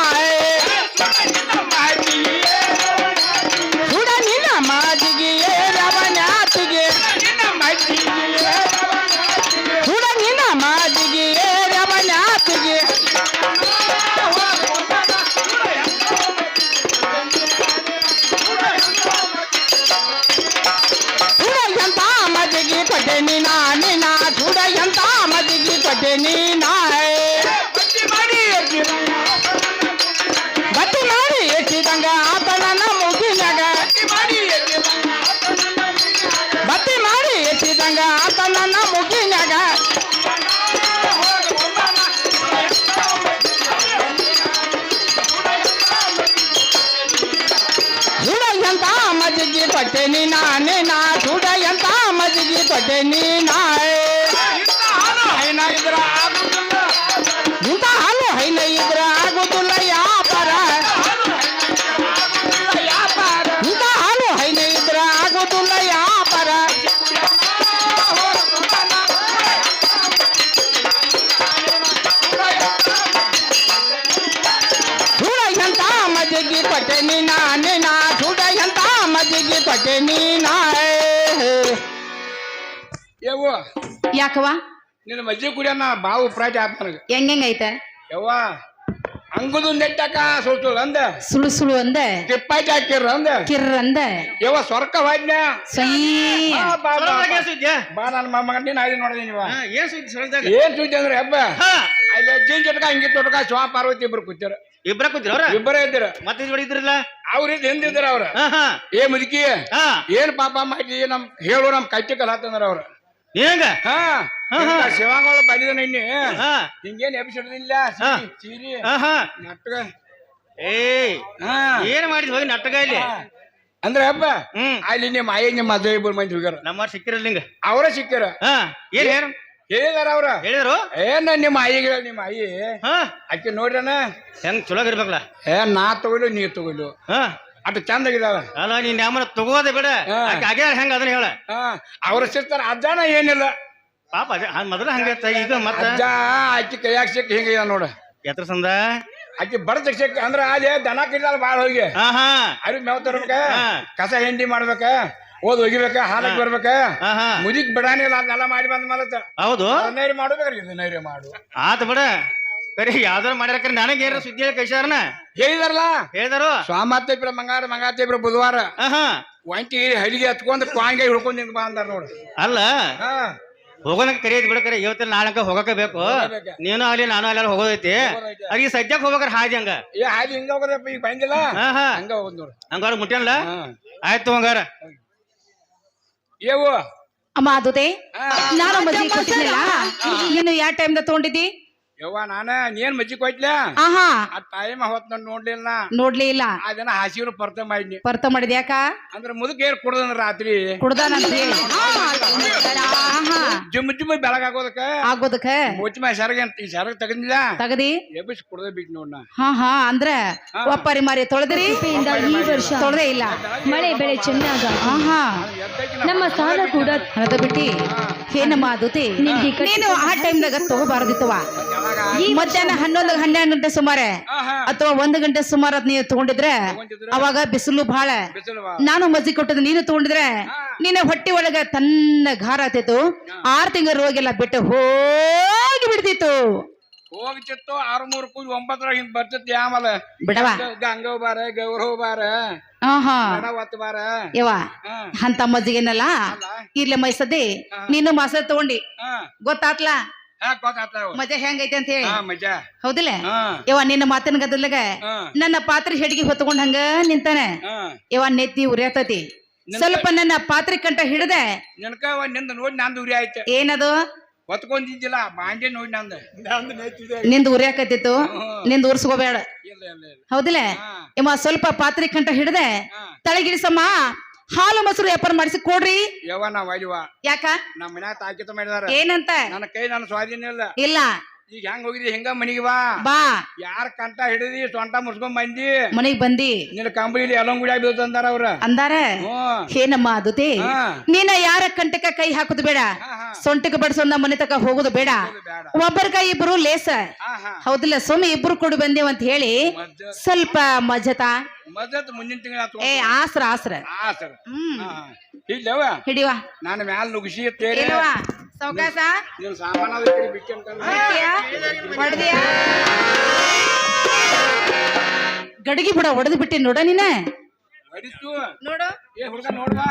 ಸುಡ ನಿನ್ನ ಮಜ್ಜಿಗೆ ರವನಾತಿಗೆ ಸುಡ ನಿನ್ನ ಮಜ್ಜಿಗೆ ರವನಾತಿಗೆ ಸುಡ ಎಂತ ಮಜ್ಜಿಗೆ ಕೊಟ್ಟೆ ನೀನಾ ನೀನಾ ಸುಡ ಎಂತ ಮಜ್ಜಿಗೆ ಕೊಟ್ಟೆ ನೀನಾ ಬಟ್ಟಿ ಮಾಡಿ ಎಷ್ಟಿದಂಗ ಆತ ನನ್ನ ಮುಗಿನಾಗ ಬಟ್ಟಿ ಮಾಡಿ ಎಷ್ಟಿದಂಗ ಆತ ನನ್ನ ಮುಗಿನಾಗ ಸುಡ ಎಂತ ಮಜ್ಜಿಗೆ ಕೊಟ್ಟೆ ನೀನಾ ನೀನಾ ಸುಡ ಎಂತ ಮಜ್ಜಿಗೆ ಕೊಟ್ಟೆ ನೀನಾ ಇಂಥ ಹಾಲು ಹೈನ ಇದ್ರ ಆಗುದಿಲ್ಲ ವ್ಯಾಪಾರ ಇಂಥ ಹಾಲು ಹೈನ ಇದ್ರ ಆಗುದಿಲ್ಲ ವ್ಯಾಪಾರ ಸುಡ ಎಂತ ಮಜ್ಜಿಗೆ ಕೊಟ್ಟೆ ನೀನಾ ನೀನಾ ಸುಡ ಎಂತ ಮಜ್ಜಿಗೆ ಕೊಟ್ಟೆ ನೀನಾ ಯವ್ವ ಯಾಕವ ನಿನ್ನ ಮಜ್ಜಿಗೆ ಕುಡಿಯೋಣ ಬಾವು ಪ್ರಾಜ ಆತ್ ನನಗೆ ಹೆಂಗೈತೆ ಯವ್ವ ಅಂಗುದು ನೆಟ್ಟಕ ಸುಳ್ಸುಳು ಅಂದ ಸುಳು ಸುಳು ಅಂದೆ ತಿಪ್ಪಾಯ್ತು ಹಾಕಿರ ಅಂದ ಕಿರ್ರ ಅಂದೆ ಯವ್ವ ಸ್ವರ್ಕ ಹೋದ್ನ ಸೈ ಬಾ ನನ್ನ ಮೊಮ್ಮಗ ನೀನ್ ಅಲ್ಲಿ ನೋಡಿದೀನಿ ಇವ ಏನ್ ಸುದ್ದಿ ಸೊಳ್ದಾಗ ಏನ್ ಸುದ್ದಿ ಅಂದ್ರೆ ಹಬ್ಬ ಅಲ್ಲಿ ಅಜ್ಜಿ ಜೊತೆಗ ಹಂಗಿ ತೊಟಕ ಶಿವ ಪಾರ್ವತಿ ಇಬ್ರು ಕೂತಾರ ಇಬ್ರ ಕೂತಿರ ಅವ್ರ ಇಬ್ಬರೇ ಇದ್ದೀರ ಮತ್ತೆ ಹೊಡಿದ್ರಲ್ಲ ಅವ್ರ ಹಿಂದಿದ್ರ ಅವ್ರ ಏ ಮುದುಕಿ ಏನ್ ಪಾಪ ಮಾಡಿ ನಮ್ ಹೇಳು ನಮ್ ಕೈತಿ ಕಲ್ ಹಾತಂದ್ರ ಅವ್ರ ಹೆಂಗ ಶಿವಾಂಗಳ ಬಂದಿದ ನಿನ್ನೆ ಹಿಂಗೇನ್ ಎಬ್ಸಿಡಿಲ್ಲ ಸೀರಿ ನಾಟಕ ಏನ್ ಮಾಡಿದ್ ಹೋಗಿ ನಾಟಕ ಇಲ್ಲಿ ಅಂದ್ರೆ ಹಬ್ಬ ಅಲ್ಲಿ ನಿಮ್ಮ ಆಯಿ ನಿಮ್ಮ ಮದುವೆ ಇಬ್ಬರು ಮಂದಿ ಹೋಗ್ಯಾರ ನಮ್ಮ ಸಿಕ್ಕಿರಲ್ಲ ನಿಂಗ ಅವರ ಸಿಕ್ಕ್ಯಾರ ಏನ್ ಏನು ಹೇಳಿದಾರ ಅವ್ರ ಹೇಳಿದ್ರು ಏನ ನಿಮ್ಮ ಆಯಿಗಳ ನಿಮ್ಮ ಆಯಿ ಆಕಿ ನೋಡ್ರನ ಹೆಂಗ್ ಚಲೋ ಇರ್ಬೇಕಲ್ಲ ನಾ ತಗೊಳ್ಳು ನೀ ತಗೊಳ್ಳು ಅಟ್ ಚಂದಾಗಿದಾವ ಅಲ್ಲ ನೀನ್ ಯಾಮನ ತಗೋದೆ ಬೇಡ ಆಗ್ಯಾರ ಹೆಂಗ ಅದನ್ನ ಹೇಳ ಅವ್ರ ಸಿಗ್ತಾರ ಅಜ್ಜಾನ ಏನಿಲ್ಲ ಪಾಪ ಅದೇ ಮೊದಲ ಹಂಗ ಈಗ ಮತ್ತ ಅಜ್ಜ ಆಕಿ ಕೈಯಾಗ ಸಿಕ್ಕ ಹಿಂಗ ನೋಡ ಎತ್ರ ಸಂದ ಆಕಿ ಬಡದ ಸಿಕ್ಕ ಅಂದ್ರ ಅಲ್ಲಿ ದನ ಕಿಡ್ದಾಳ ಬಾಳ ಹೋಗಿ ಅವ್ರಿಗೆ ಮೇವ್ ತರ್ಬೇಕ ಕಸ ಹಿಂಡಿ ಮಾಡ್ಬೇಕ ಓದ್ ಒಗಿಬೇಕ ಹಾಲಕ್ ಬರ್ಬೇಕ ಮುದಿಕ್ ಬಿಡಾನಿಲ್ಲ ಅದನ್ನೆಲ್ಲ ಮಾಡಿ ಬಂದ ಮಲತ್ತ ಹೌದು ನೈರಿ ಮಾಡ್ಬೇಕ್ರಿ ನೈರಿ ಮಾಡು ಆತ ಬಿಡ ಕರಿ ಯಾವ್ದಾರು ಮಾಡ್ಯಾರ ನನಗೆ ಏನಾರ ಸುದ್ದಿ ಹೇಳಿ ಕೈಸಾರನ ಹೇಳಿದಾರಲ್ಲ ಹೇಳಿದಾರು ಸ್ವಾಮತ್ತೇಬ್ರ ಮಂಗಾತೇಬ್ರ ಬುಧವಾರ ಒಂಟಿ ಹಳಿಗೆ ಹತ್ಕೊಂಡ್ ಕ್ವಾಂಗೆ ಹಿಡ್ಕೊಂಡ್ ನಿಂತ ಬಾ ಅಂದಾರ ನೋಡು ಅಲ್ಲ ಹೋಗೋನಕ ಕರಿಯದ್ ಬಿಡ ಕರೆ ಇವತ್ತಿನ ನಾಳಕ ಹೋಗಕ ಬೇಕು ನೀನು ಅಲ್ಲಿ ನಾನು ಅಲ್ಲಿ ಹೋಗೋದೈತಿ ಈಗ ಸದ್ಯಕ್ಕೆ ಹೋಗ್ಬೇಕಾರ ಹಾದಿ ಹಂಗ ಏ ಹಾದಿ ಹಿಂಗ ಹೋಗೋದಪ್ಪ ಈಗ ಬಂದಿಲ್ಲ ಹಂಗ ಹೋಗೋದ್ ನೋಡು ಹಂಗಾರ ಮುಟ್ಯಲ್ಲ ಆಯ್ತು ಹಂಗಾರ ಏವು ಅಮ್ಮ ಅದುತೆ ನಾನು ಮಜ್ಜಿಗೆ ಕೊಟ್ಟಿದ್ದಿಲ್ಲ ನೀನು ಯಾವ ಟೈಮ್ ತಗೊಂಡಿದ್ದಿ ಯವ್ವ ನಾನ ನೀನ್ ಮಜ್ಜಿ ಕೊಯ್ತ್ಲ ಆಹಾ ಆ ಟೈಮ್ ಹೊತ್ ನಾನು ನೋಡ್ಲಿಲ್ಲ ನೋಡ್ಲೇ ಇಲ್ಲ ಅದನ್ನ ಹಸಿರು ಪರ್ತ ಮಾಡಿದ್ನಿ ಬರ್ತ ಮಾಡಿದ ಯಾಕ ಅಂದ್ರ ಮುದುಕ ಏರ್ ಕುಡ್ದಂದ್ರ ರಾತ್ರಿ ಕುಡ್ದಾನಂತ ಹೇಳಿ ಆಹಾ ಜುಮ್ ಬೆಳಗಾಗೋದಕ್ಕ ಆಗೋದಕ್ಕ ಮುಚ್ಚ ಸರಗ ಈ ಸರಗ ತಗದಿಲ್ಲ ತಗದಿ ಎಬ್ಬಿಸ್ ಕುಡ್ದ ಬಿಟ್ಟು ನೋಡ್ನ ಹಾ ಅಂದ್ರ ಒಪ್ಪರಿ ಮಾರಿ ತೊಳೆದ್ರಿ ಈ ವರ್ಷ ತೊಳೆದೇ ಇಲ್ಲ ಮಳೆ ಬೆಳೆ ಚೆನ್ನಾಗ ಆಹಾ ನಮ್ಮ ಸಾಲ ಕೂಡ ಅದ ಬಿಟ್ಟಿ ಏನಮ್ಮ ಅದುತಿ ನೀನು ಆ ಟೈಮ್ದಾಗ ತಗೋಬಾರದಿತ್ತವ ಮಧ್ಯಾಹ್ನ 11 ಗಂಟೆ ಸುಮಾರೆ ಅಥವಾ 1 ಗಂಟೆ ಸುಮಾರು ಅದ್ ನೀವು ತಗೊಂಡಿದ್ರೆ ಅವಾಗ ಬಿಸಿಲು ಬಹಳ ನಾನು ಮಜ್ಜಿಗೆ ಕೊಟ್ಟದ್ ನೀನು ತಗೊಂಡಿದ್ರೆ ನಿನ್ನ ಹೊಟ್ಟಿ ಒಳಗ ತನ್ನ ಘಾರ ಆತಿತ್ತು 6 ತಿಂಗಳ ರೋಗೆಲ್ಲ ಬಿಟ್ಟು ಹೋಗಿ ಬಿಡ್ತಿತ್ತು ಹೋಗ್ತಿತ್ತು 6 ಕೂಡಿ 9 ಹಿಂಗ್ ಬರ್ತಿತ್ತು ಆಮೇಲೆ ಬಿಡವ ಗಂಗವ್ ಬಾರ ಗೌರವ್ ಬಾರ ಒತ್ತು ಬಾರ ಯವ ಅಂತ ಮಜ್ಜಿಗೆನಲ್ಲ ಇರ್ಲಿ ಮೈಸದ್ದಿ ನೀನು ಮಸಾಲ ತಗೊಂಡಿ ಗೊತ್ತಾತ್ಲಾ ಮಜಾ ಹೆಂಗೈತೆ ಅಂತ ಹೇಳಿ ಹೌದಿಲ್ಲ ಯವ ನಿನ್ನ ಮಾತಿನ ಗದಲಾಗ ನನ್ನ ಪಾತ್ರೆ ಹೆಡ್ಗಿ ಹೊತ್ಕೊಂಡ್ ಹಂಗ ನಿಂತಾನೆ ಯವ ನೆತ್ತಿ ಉರಿಯತತಿ ಸ್ವಲ್ಪ ನನ್ನ ಪಾತ್ರೆ ಕಂಟ ಹಿಡ್ದೆ ನಿಂದ ನೋಡಿ ನಂದು ಉರಿ ಆಯ್ತು ಏನದು ಹೊತ್ಕೊಂಡಿದ್ದಿಲ್ಲ ಬಾಂಡೆ ನೋಡಿ ನಿಂದ ಉರಿಯಾಕತ್ತಿತ್ತು ನಿಂದ ಉರ್ಸ್ಕೋಬೇಡ ಹೌದಿಲ್ಲ ಯಮ್ಮ ಸ್ವಲ್ಪ ಪಾತ್ರೆ ಕಂಟ ಹಿಡ್ದೆ ತಳಗಿಳಿಸಮ್ಮ ಹಾಲು ಮೊಸರು ವ್ಯಾಪಾರ ಮಾಡಿಸಿ ಕೊಡ್ರಿ ಯವ್ವ ನಾವ್ ಅಲ್ವಾ ಯಾಕ ನಮ್ಮ ಮನ್ಯಾಗ ತಾಕಿತ ಮಾಡಿದಾರ ಏನಂತ ನನ್ನ ಕೈ ನನ್ನ ಸ್ವಾಧೀನ ಇಲ್ಲ ಇಲ್ಲ ಈಗ ಹೆಂಗ್ ಹೋಗಿದಿ ಹಿಂಗ ಮನಿಗೆ ಬಾ ಬಾ ಯಾರ ಕಂಟ ಹಿಡಿದಿ ಸೊಂಟ ಮುರ್ಸ್ಕೊಂಡ್ ಬಂದಿ ಮನೆಗ್ ಬಂದಿ ನಿನ್ನ ಕಂಬಳಿಲಿ ಎಲ್ಲ ಗುಡಿಯಾಗ ಬೀಳ್ತಂದಾರ ಅವ್ರ ಅಂದಾರ ಏನಮ್ಮ ಅದುತೆ ಹಾ. ನೀನ ಯಾರ ಕಂಟಕ ಕೈ ಹಾಕುದು ಬೇಡ ಸೊಂಟಕ್ಕೆ ಬಡ್ಸೊಂದ ಮನೆ ತಕ ಹೋಗುದು ಬೇಡ ಒಬ್ಬರ ಕೈ ಇಬ್ರು ಲೇಸ ಹೌದಿಲ್ಲ ಸೊಮ್ಮೆ ಇಬ್ರು ಕೂಡಿ ಬಂದೇವ್ ಅಂತ ಹೇಳಿ ಸ್ವಲ್ಪ ಮಜತಾ ಮದತ್ ಮುಂದಿನ ತಿಂಗಳ ಏ ಆಸ್ರ ಆಸ್ರ ಸರ್ ಹ್ಮ್ ಇಲ್ಲವ ಹಿಡಿವ ನಾನು ಮ್ಯಾಲ ನುಗ್ಸಿ ತೇರಿ ಇಲ್ವಾ ಸೌಕಾಸ ನೀನು ಸಾಮಾನ ಬಿಚ್ಚಿ ಅಂತ ಹೊಡೆದಿಯಾ ಗಡಿಗೆ ಬಿಡ ಹೊಡೆದು ಬಿಟ್ಟಿ ನೋಡ ನೀನ ಹೊಡಿತು ನೋಡು ಏ ಹುಡುಗ ನೋಡ್ವಾ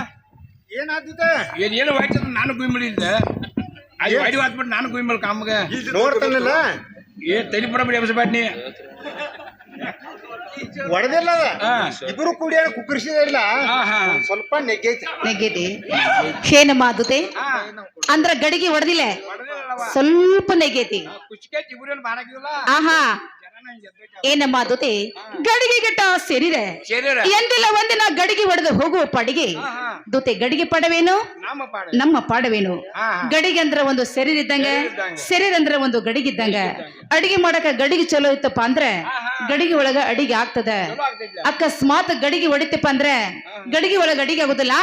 ಏನಾಗ್ತದೆ ಏನು ಹೋಯ್ತದ ನಾನು ಗುಯ್ಮಳಿಲ್ಲ ಅಲ್ಲಿ ಹೊಡಿ ಹಾಕ್ಬಿಟ್ಟು ನಾನು ಗುಯ್ಮಲ್ ಕಾಮಗ ನೋಡ್ತಾನಿಲ್ಲ ಏ ತಲೆ ಬಿಡಬಿಡಿ ಎಬ್ಸಬೇಡ ನೀ ಹೊಡೆದಿಲ್ಲ ಅದ ಹಾ. ಇಬ್ರು ಕೂಡಿ ಕುಕ್ಕರಿಸಿದ ಇಲ್ಲ ಹಾ. ಸ್ವಲ್ಪ ನೆಗ್ಗೈತಿ ನೆಗೆದಿ ಏನಮ್ಮ ಅದುತೆ ಅಂದ್ರ ಗಡಿಗೆ ಹೊಡೆದಿಲ್ಲ ಸ್ವಲ್ಪ ನೆಗೆತಿ ಕುಚ್ಕೆ ಚಿಗುರೇನು ಬಾರಾಕಿಲ್ಲ ಆಹಾ ಏನಮ್ಮ ಅದುತೆ ಗಡಿಗೆ ಗಿಟ್ಟ ಸೇರಿದೆ ಸೇರಿರ ಎಂದಿಲ್ಲ ಒಂದಿನ ಗಡಿಗೆ ಹೊಡೆದು ಹೋಗುವ ಪಾಡಿಗೆ ದೂತೆ ಗಡಿಗೆ ಪಾಡವೇನು ನಮ್ಮ ಪಾಡ ನಮ್ಮ ಪಾಡವೇನು ಹಾ. ಗಡಿಗೆ ಅಂದ್ರ ಒಂದು ಶರೀರ ಇದ್ದಂಗ ಶರೀರ ಅಂದ್ರ ಒಂದು ಗಡಿಗೆ ಇದ್ದಂಗ ಅಡಿಗೆ ಮಾಡಕ ಗಡಿಗೆ ಚಲೋ ಇತ್ತಪ್ಪ ಅಂದ್ರೆ ಗಡಿಗೆ ಒಳಗ ಅಡಿಗೆ ಆಗ್ತದ ಅಕಸ್ಮಾತ್ ಗಡಿಗೆ ಹೊಡಿತಪ್ಪ ಅಂದ್ರೆ ಗಡಿಗೆ ಒಳಗ ಅಡಿಗೆ ಆಗುದಿಲ್ಲ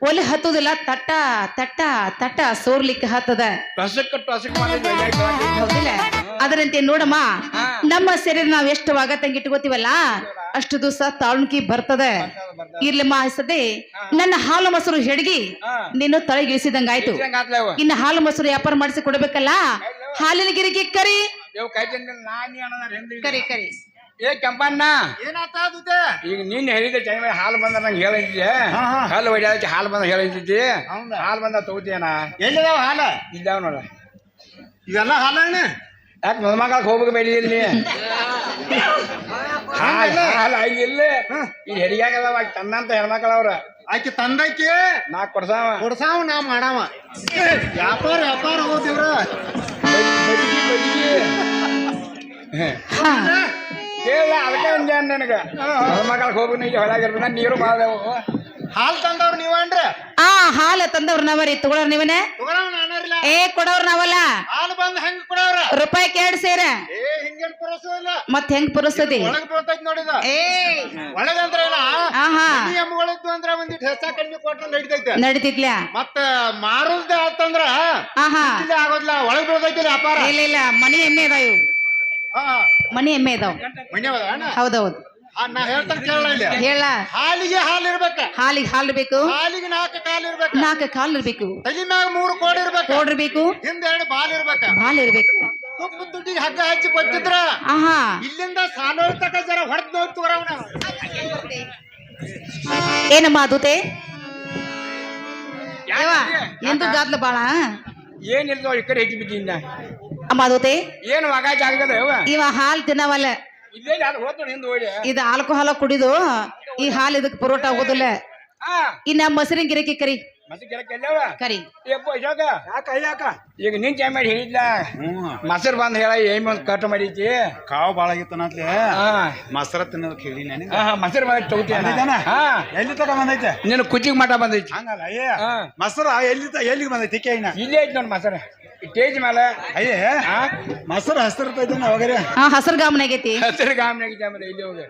ಒಲೆ ಹತ್ತುದಿಲ್ಲ ತಟ್ಟ ತಟ್ಟ ತಟ್ಟ ಸೋರ್ಲಿಕ್ಕೆ ಹತ್ತದ ಟೊಸಕ್ ಹೌದಿಲ್ಲ ಅದರಂತೆ ನೋಡಮ್ಮ ನಮ್ಮ ಶರೀರ ನಾವ್ ಎಷ್ಟು ವಾಗತ್ತಂಗ ಇಟ್ಕೋತೀವಲ್ಲ ಅಷ್ಟು ದಿವಸ ತಾಳ್ಕಿ ಬರ್ತದ ಇರ್ಲಿಮ್ಮ ಸದ್ದೆ ನನ್ನ ಹಾಲು ಮೊಸರು ಹೆಡ್ಗಿ ನೀನು ತಳಗಿಳಿಸಿದಂಗ ಆಯ್ತು ಇನ್ನು ಹಾಲು ಮೊಸರು ವ್ಯಾಪಾರ ಮಾಡಿಸಿ ಕೊಡ್ಬೇಕಲ್ಲ ಹಾಲಿನ ಗಿರಿಗೆ ಕರಿ ಕರಿ ಕರಿ ಏ ಕೆಂಪಣ್ಣ ಏನಾಗ್ತದೆ ಈಗ ನೀನ್ ಹೇಳಿದ ಟೈಮ್ ಹಾಲು ಬಂದ ನಂಗೆ ಹೇಳಿದ್ದೆ ಹಾಲು ಹೊಡಿಯೋದಕ್ಕೆ ಹಾಲು ಬಂದ ಹೇಳಿದ್ದಿ ಹಾಲು ಬಂದ ತಗೋತೀಯನ ಎಲ್ಲಿದಾವ ಹಾಲ ಇದ್ದಾವ ನೋಡ ಇವೆಲ್ಲ ಹಾಲಣ್ಣ ಯಾಕೆ ಮದುಮಗಳಿಗೆ ಹೋಗ್ಬೇಕು ಬೇಡಿ ಇಲ್ಲಿ ಹಾಲು ಇಲ್ಲಿ ಇಲ್ಲಿ ಹೆರಿಗಾಗದವ ತನ್ನಂತ ಹೆಣ್ಮಕ್ಳು ಅವ್ರ ಆಕಿ ತಂದೈಕಿ ನಾ ಕೊಡ್ಸಾವ ಕೊಡ್ಸಾವ ನಾ ಮಾಡಾವ ವ್ಯಾಪಾರ ಹೋದಿವ್ರ ಹಾ ಕೇಳ ಅದಕ್ಕೆ ಅಂದೆ ನನಗೆ ಮದುಮಗಳಿಗೆ ಹೋಗ್ಬೇಕು ಈಗ ಹೊಳಗಿರ್ಬೇಕು ನೀರು ಬಾದವು ಹಾಲ್ ತಂದವ್ರು ನೀವನ್ರಿ ಆ ಹಾಲು ತಂದವ್ರ ನಾವರಿ ತಗೊಳೋರ್ ನೀವನೇ ತಗೊಳವ್ ನಾನರ್ಲ ಏ ಕೊಡೋರ್ ನಾವಲ್ಲ ಹಾಲು ಬಂದ್ ಹೆಂಗ್ ಕೊಡವ್ರ ರೂಪಾಯಿಗೆ 2 ಸೇರ ಏ ಹಿಂಗೇನ್ ಪುರಸಲ್ಲ ಮತ್ ಹೆಂಗ್ ಪುರಸ್ತತಿ ಒಳಗ್ ಬೀಳ್ತೈತಿ ನೋಡಿದ ಏ ಒಳಗಂದ್ರ ಏನ ಆಹಾ ಎಮ್ಮಗಳಿದ್ವು ಅಂದ್ರ ಒಂದಿಟ್ಟು ಹೆಚ್ಚ ಕಡಿಮೆ ಕೊಟ್ರ ನಡಿತೈತೆ ನಡಿತಿತ್ಲ ಮತ್ತ ಮಾರುದ ಆತಂದ್ರ ಆಹಾ ಇಲ್ಲಿ ಆಗೋದ್ಲ ಒಳಗ್ ಬೀಳ್ತೈತಿ ವ್ಯಾಪಾರ ಇಲ್ಲ ಇಲ್ಲ ಮನಿ ಎಮ್ಮೆ ಇದಾವ ಇವು ಹಾ ಮನಿ ಎಮ್ಮೆ ಇದಾವ ಮನ್ಯವದ ಅಣ್ಣ ಹೌದೌದು ನಾ ಹೇಳ್ತಾನೆ ಕೇಳ ಇಲ್ಲಿ ಹೇಳ ಹಾಲಿಗೆ ಹಾಲು ಇರ್ಬೇಕ ಹಾಲಿಗೆ ಹಾಲು ಬೇಕು ಹಾಲಿಗೆ 4 ಕಾಲು ಇರ್ಬೇಕ 4 ಕಾಲ್ ಇರ್ಬೇಕು ತಲೆ ಮ್ಯಾಗ 3 ಕೋಡ್ ಇರ್ಬೇಕ ಕೊಡಿರ್ಬೇಕು ಹಿಂದ 2 ಬಾಲ್ ಇರ್ಬೇಕ ಹಾಲು ಇರ್ಬೇಕು ತುಪ್ಪ ದುಡ್ಡಿಗೆ ಹಗ್ಗ ಹಚ್ಚಿ ಕೊಟ್ಟಿದ್ರ ಆಹಾ ಇಲ್ಲಿಂದ ಸಾಲೋಳ್ತಕ ಜರ ಹೊಡೆದ್ ನೋಡಿ ತಗೋರವನ ಏನಮ್ಮ ಅದುತೆ ಎಂದು ಗಾದ್ಲ ಬಾಳ ಏನಿಲ್ಲ ಈ ಕಡೆ ಹೆಚ್ಚು ಬಿದ್ದಿಂದ ಅಮ್ಮ ಅದುತೆ ಏನು ಮಗಾಚ್ ಆಗದ ಇವ ಹಾಲು ತಿನ್ನವಲ್ಲ ಇಲ್ಲೇ ಅದು ಹೋದ್ ನೋಡಿ ಹಿಂದೆ ಹೋಗಿ ಇದು ಆಲ್ಕೋಹಾಲ ಕುಡಿದು ಈ ಹಾಲು ಇದಕ್ ಪರೋಟ ಆಗೋದಿಲ್ಲ ಇನ್ನ ಮೊಸರಿನ ಗಿರಕಿ ಕರಿ ಮತ್ತೆ ಕೆಲವು ಕರಿ ಯಪ್ಪ ಇವಾಗ ಯಾಕ ಈಗ ನಿನ್ ಟೈಮ್ ಮಾಡಿ ಹೇಳಿದ್ಲ ಮೊಸರು ಬಂದ್ ಹೇಳ ಏನ್ ಒಂದ್ ಕಟ್ ಮಾಡೈತಿ ಕಾವು ಬಾಳ ಆಗಿತ್ತನತ್ಲೆ ಮಸರ ತಿನ್ನೋದಕ್ಕೆ ಹೇಳಿ ನನಗೆ ಮೊಸರು ಮಾಡಿ ತಗೋತೀಯ ಎಲ್ಲಿ ತಗ ಬಂದೈತೆ ನಿನ್ನ ಕುಚಿಗೆ ಮಠ ಬಂದೈತಿ ಹಂಗಲ್ಲ ಅಯ್ಯ ಮಸರ ಎಲ್ಲಿಗೆ ಬಂದೈತಿ ಕೇಳಿನ ಇಲ್ಲೇ ಐತಿ ನೋಡಿ ಮೊಸರು ಸ್ಟೇಜ್ ಮೇಲೆ ಅಯ್ಯ ಮಸರು ಹಸಿರ್ತೈತೆ ಅವಾಗರೆ ಹಾ ಹಸರು ಗಾಮನ ಆಗೈತಿ ಹಸಿರು ಗಾಮನಾಗೈತಿ ಆಮೇಲೆ ಇಲ್ಲಿ ಹೋಗಿ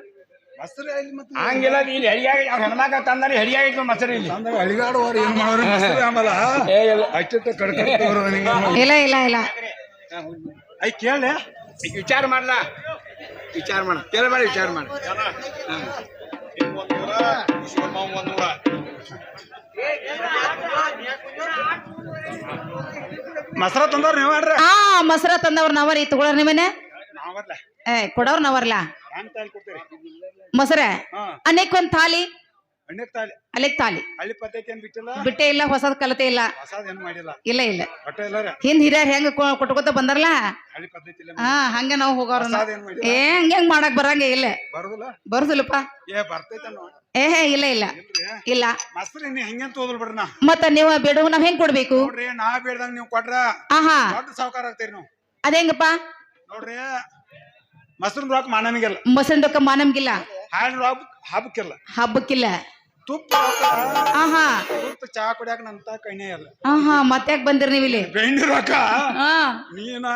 ಮಸರು ಎಲ್ಲಿ ಮತ್ತೆ ಹಂಗಿಲ್ಲ ಇಲ್ಲಿ ಹೆರಿಯಾಗಿ ಅವ್ರ ಹೆಣ್ಮಕ್ಳು ತಂದಾರೆ ಹೆರಿಯಾಗೈತಿ ನೋಡಿ ಮೊಸರು ಇಲ್ಲಿ ಅಂದಾಗ ಅಳಿಗಾಡುವವ್ರು ಏನ್ ಮಾಡೋರು ಮಸರು ಆಮಲ್ಲ ಏ ಇಲ್ಲ ಅಚ್ಚುತ್ತ ಕಡ್ಕಡ್ತವ್ರು ಇಲ್ಲ ಇಲ್ಲ ಇಲ್ಲ ಐ ಕೇಳಿ ವಿಚಾರ ಮಾಡ್ಲ ವಿಚಾರ ಮಾಡ ಕೇಳಬೇಡ ವಿಚಾರ ಮಾಡ ಮಸರ ತಂದವ್ರು ನೀವು ಮಾಡ್ರಿ ಆ ಮೊಸರ ತಂದವ್ರ ನಾವರಿ ತಗೊಳೋರ್ ನೀವೇನೆ ನಾವಲ್ಲ ಏ ಕೊಡೋರ್ ನಾವರ್ಲ ಹೆಂಗ್ ತಾಳಿ ಕೊಡ್ತೀರಿ ಮೊಸರ ಅನೇಕ ಒಂದ್ ಥಾಲಿ ಅಣ್ಣಕ್ ತಾಳಿ ಅಲೆಕ್ ತಾಲಿ ಹಳ್ಳಿ ಪದ್ಧತಿ ಏನ್ ಬಿಟ್ಟಿಲ್ಲ ಬಿಟ್ಟೆ ಇಲ್ಲ ಹೊಸದ್ ಕಲತೆ ಇಲ್ಲ ಹೊಸದ್ ಏನು ಮಾಡಿಲ್ಲ ಇಲ್ಲ ಇಲ್ಲ ಒಟ್ಟ ಎಲ್ಲಾರ ಹಿಂದ್ ಹಿರಿಯರ್ ಹೆಂಗ ಕೊಟ್ಕೋತ ಬಂದಾರಲ್ಲ ಹಳ್ಳಿ ಪದ್ಧತಿ ಇಲ್ಲ ಹಾ ಹಂಗ ನಾವ್ ಹೋಗೋರ ಹೊಸದ್ ಏನ್ ಮಾಡಿಲ್ಲ ಏ ಹಂಗ ಮಾಡಕ್ ಬರಂಗೆ ಇಲ್ಲ ಬರುದಿಲ್ಲ ಬರುದಿಲ್ಲಪ್ಪ ಏ ಬರ್ತೈತೆ ನೋಡ್ ಏಹೇ ಇಲ್ಲ ಇಲ್ಲ ಇಲ್ಲ ಮಸ್ತ್ರಿ ನೀ ಹೆಂಗೇನ್ ತೋದಲ್ ಬಿಡ್ರಿ ನಾ ಮತ್ತ ನೀವು ಬೇಡ ನಾವ್ ಹೆಂಗ್ ಕೊಡ್ಬೇಕು ನೋಡ್ರಿ ನಾ ಬೇಡ್ದಂಗ ನೀವು ಕೊಟ್ರ ಆಹಾ ದೊಡ್ಡ ಸಾವುಕಾರ ಆಗ್ತೀರಿ ನೀವು ಅದೇಂಗಪ್ಪ ನೋಡ್ರಿ ಮಸ್ರಿನ ರೊಕ್ಕ ಮಾನಮಿಗೆಲ್ಲ ಮೊಸರಿನ ರೊಕ್ಕ ಮಾನಮ್ಗಿಲ್ಲ ಹಾಲಿನ ರೊಕ್ಕ ಹಬ್ಬಕ್ಕಿಲ್ಲ ಹಬ್ಬಕ್ಕಿಲ್ಲ ತುಪ್ಪ ಆಹಾ ತುಪ್ಪ ಚಾ ಕುಡಿಯಾಕ ನಂತ ಕೈನೇ ಇಲ್ಲ ಆಹಾ ಮತ್ತ್ಯಾಕ್ ಬಂದಿರಿ ನೀವು ಇಲ್ಲಿ ಬೆಂಡಿ ರೊಕ್ಕ ಹಾ ನೀನ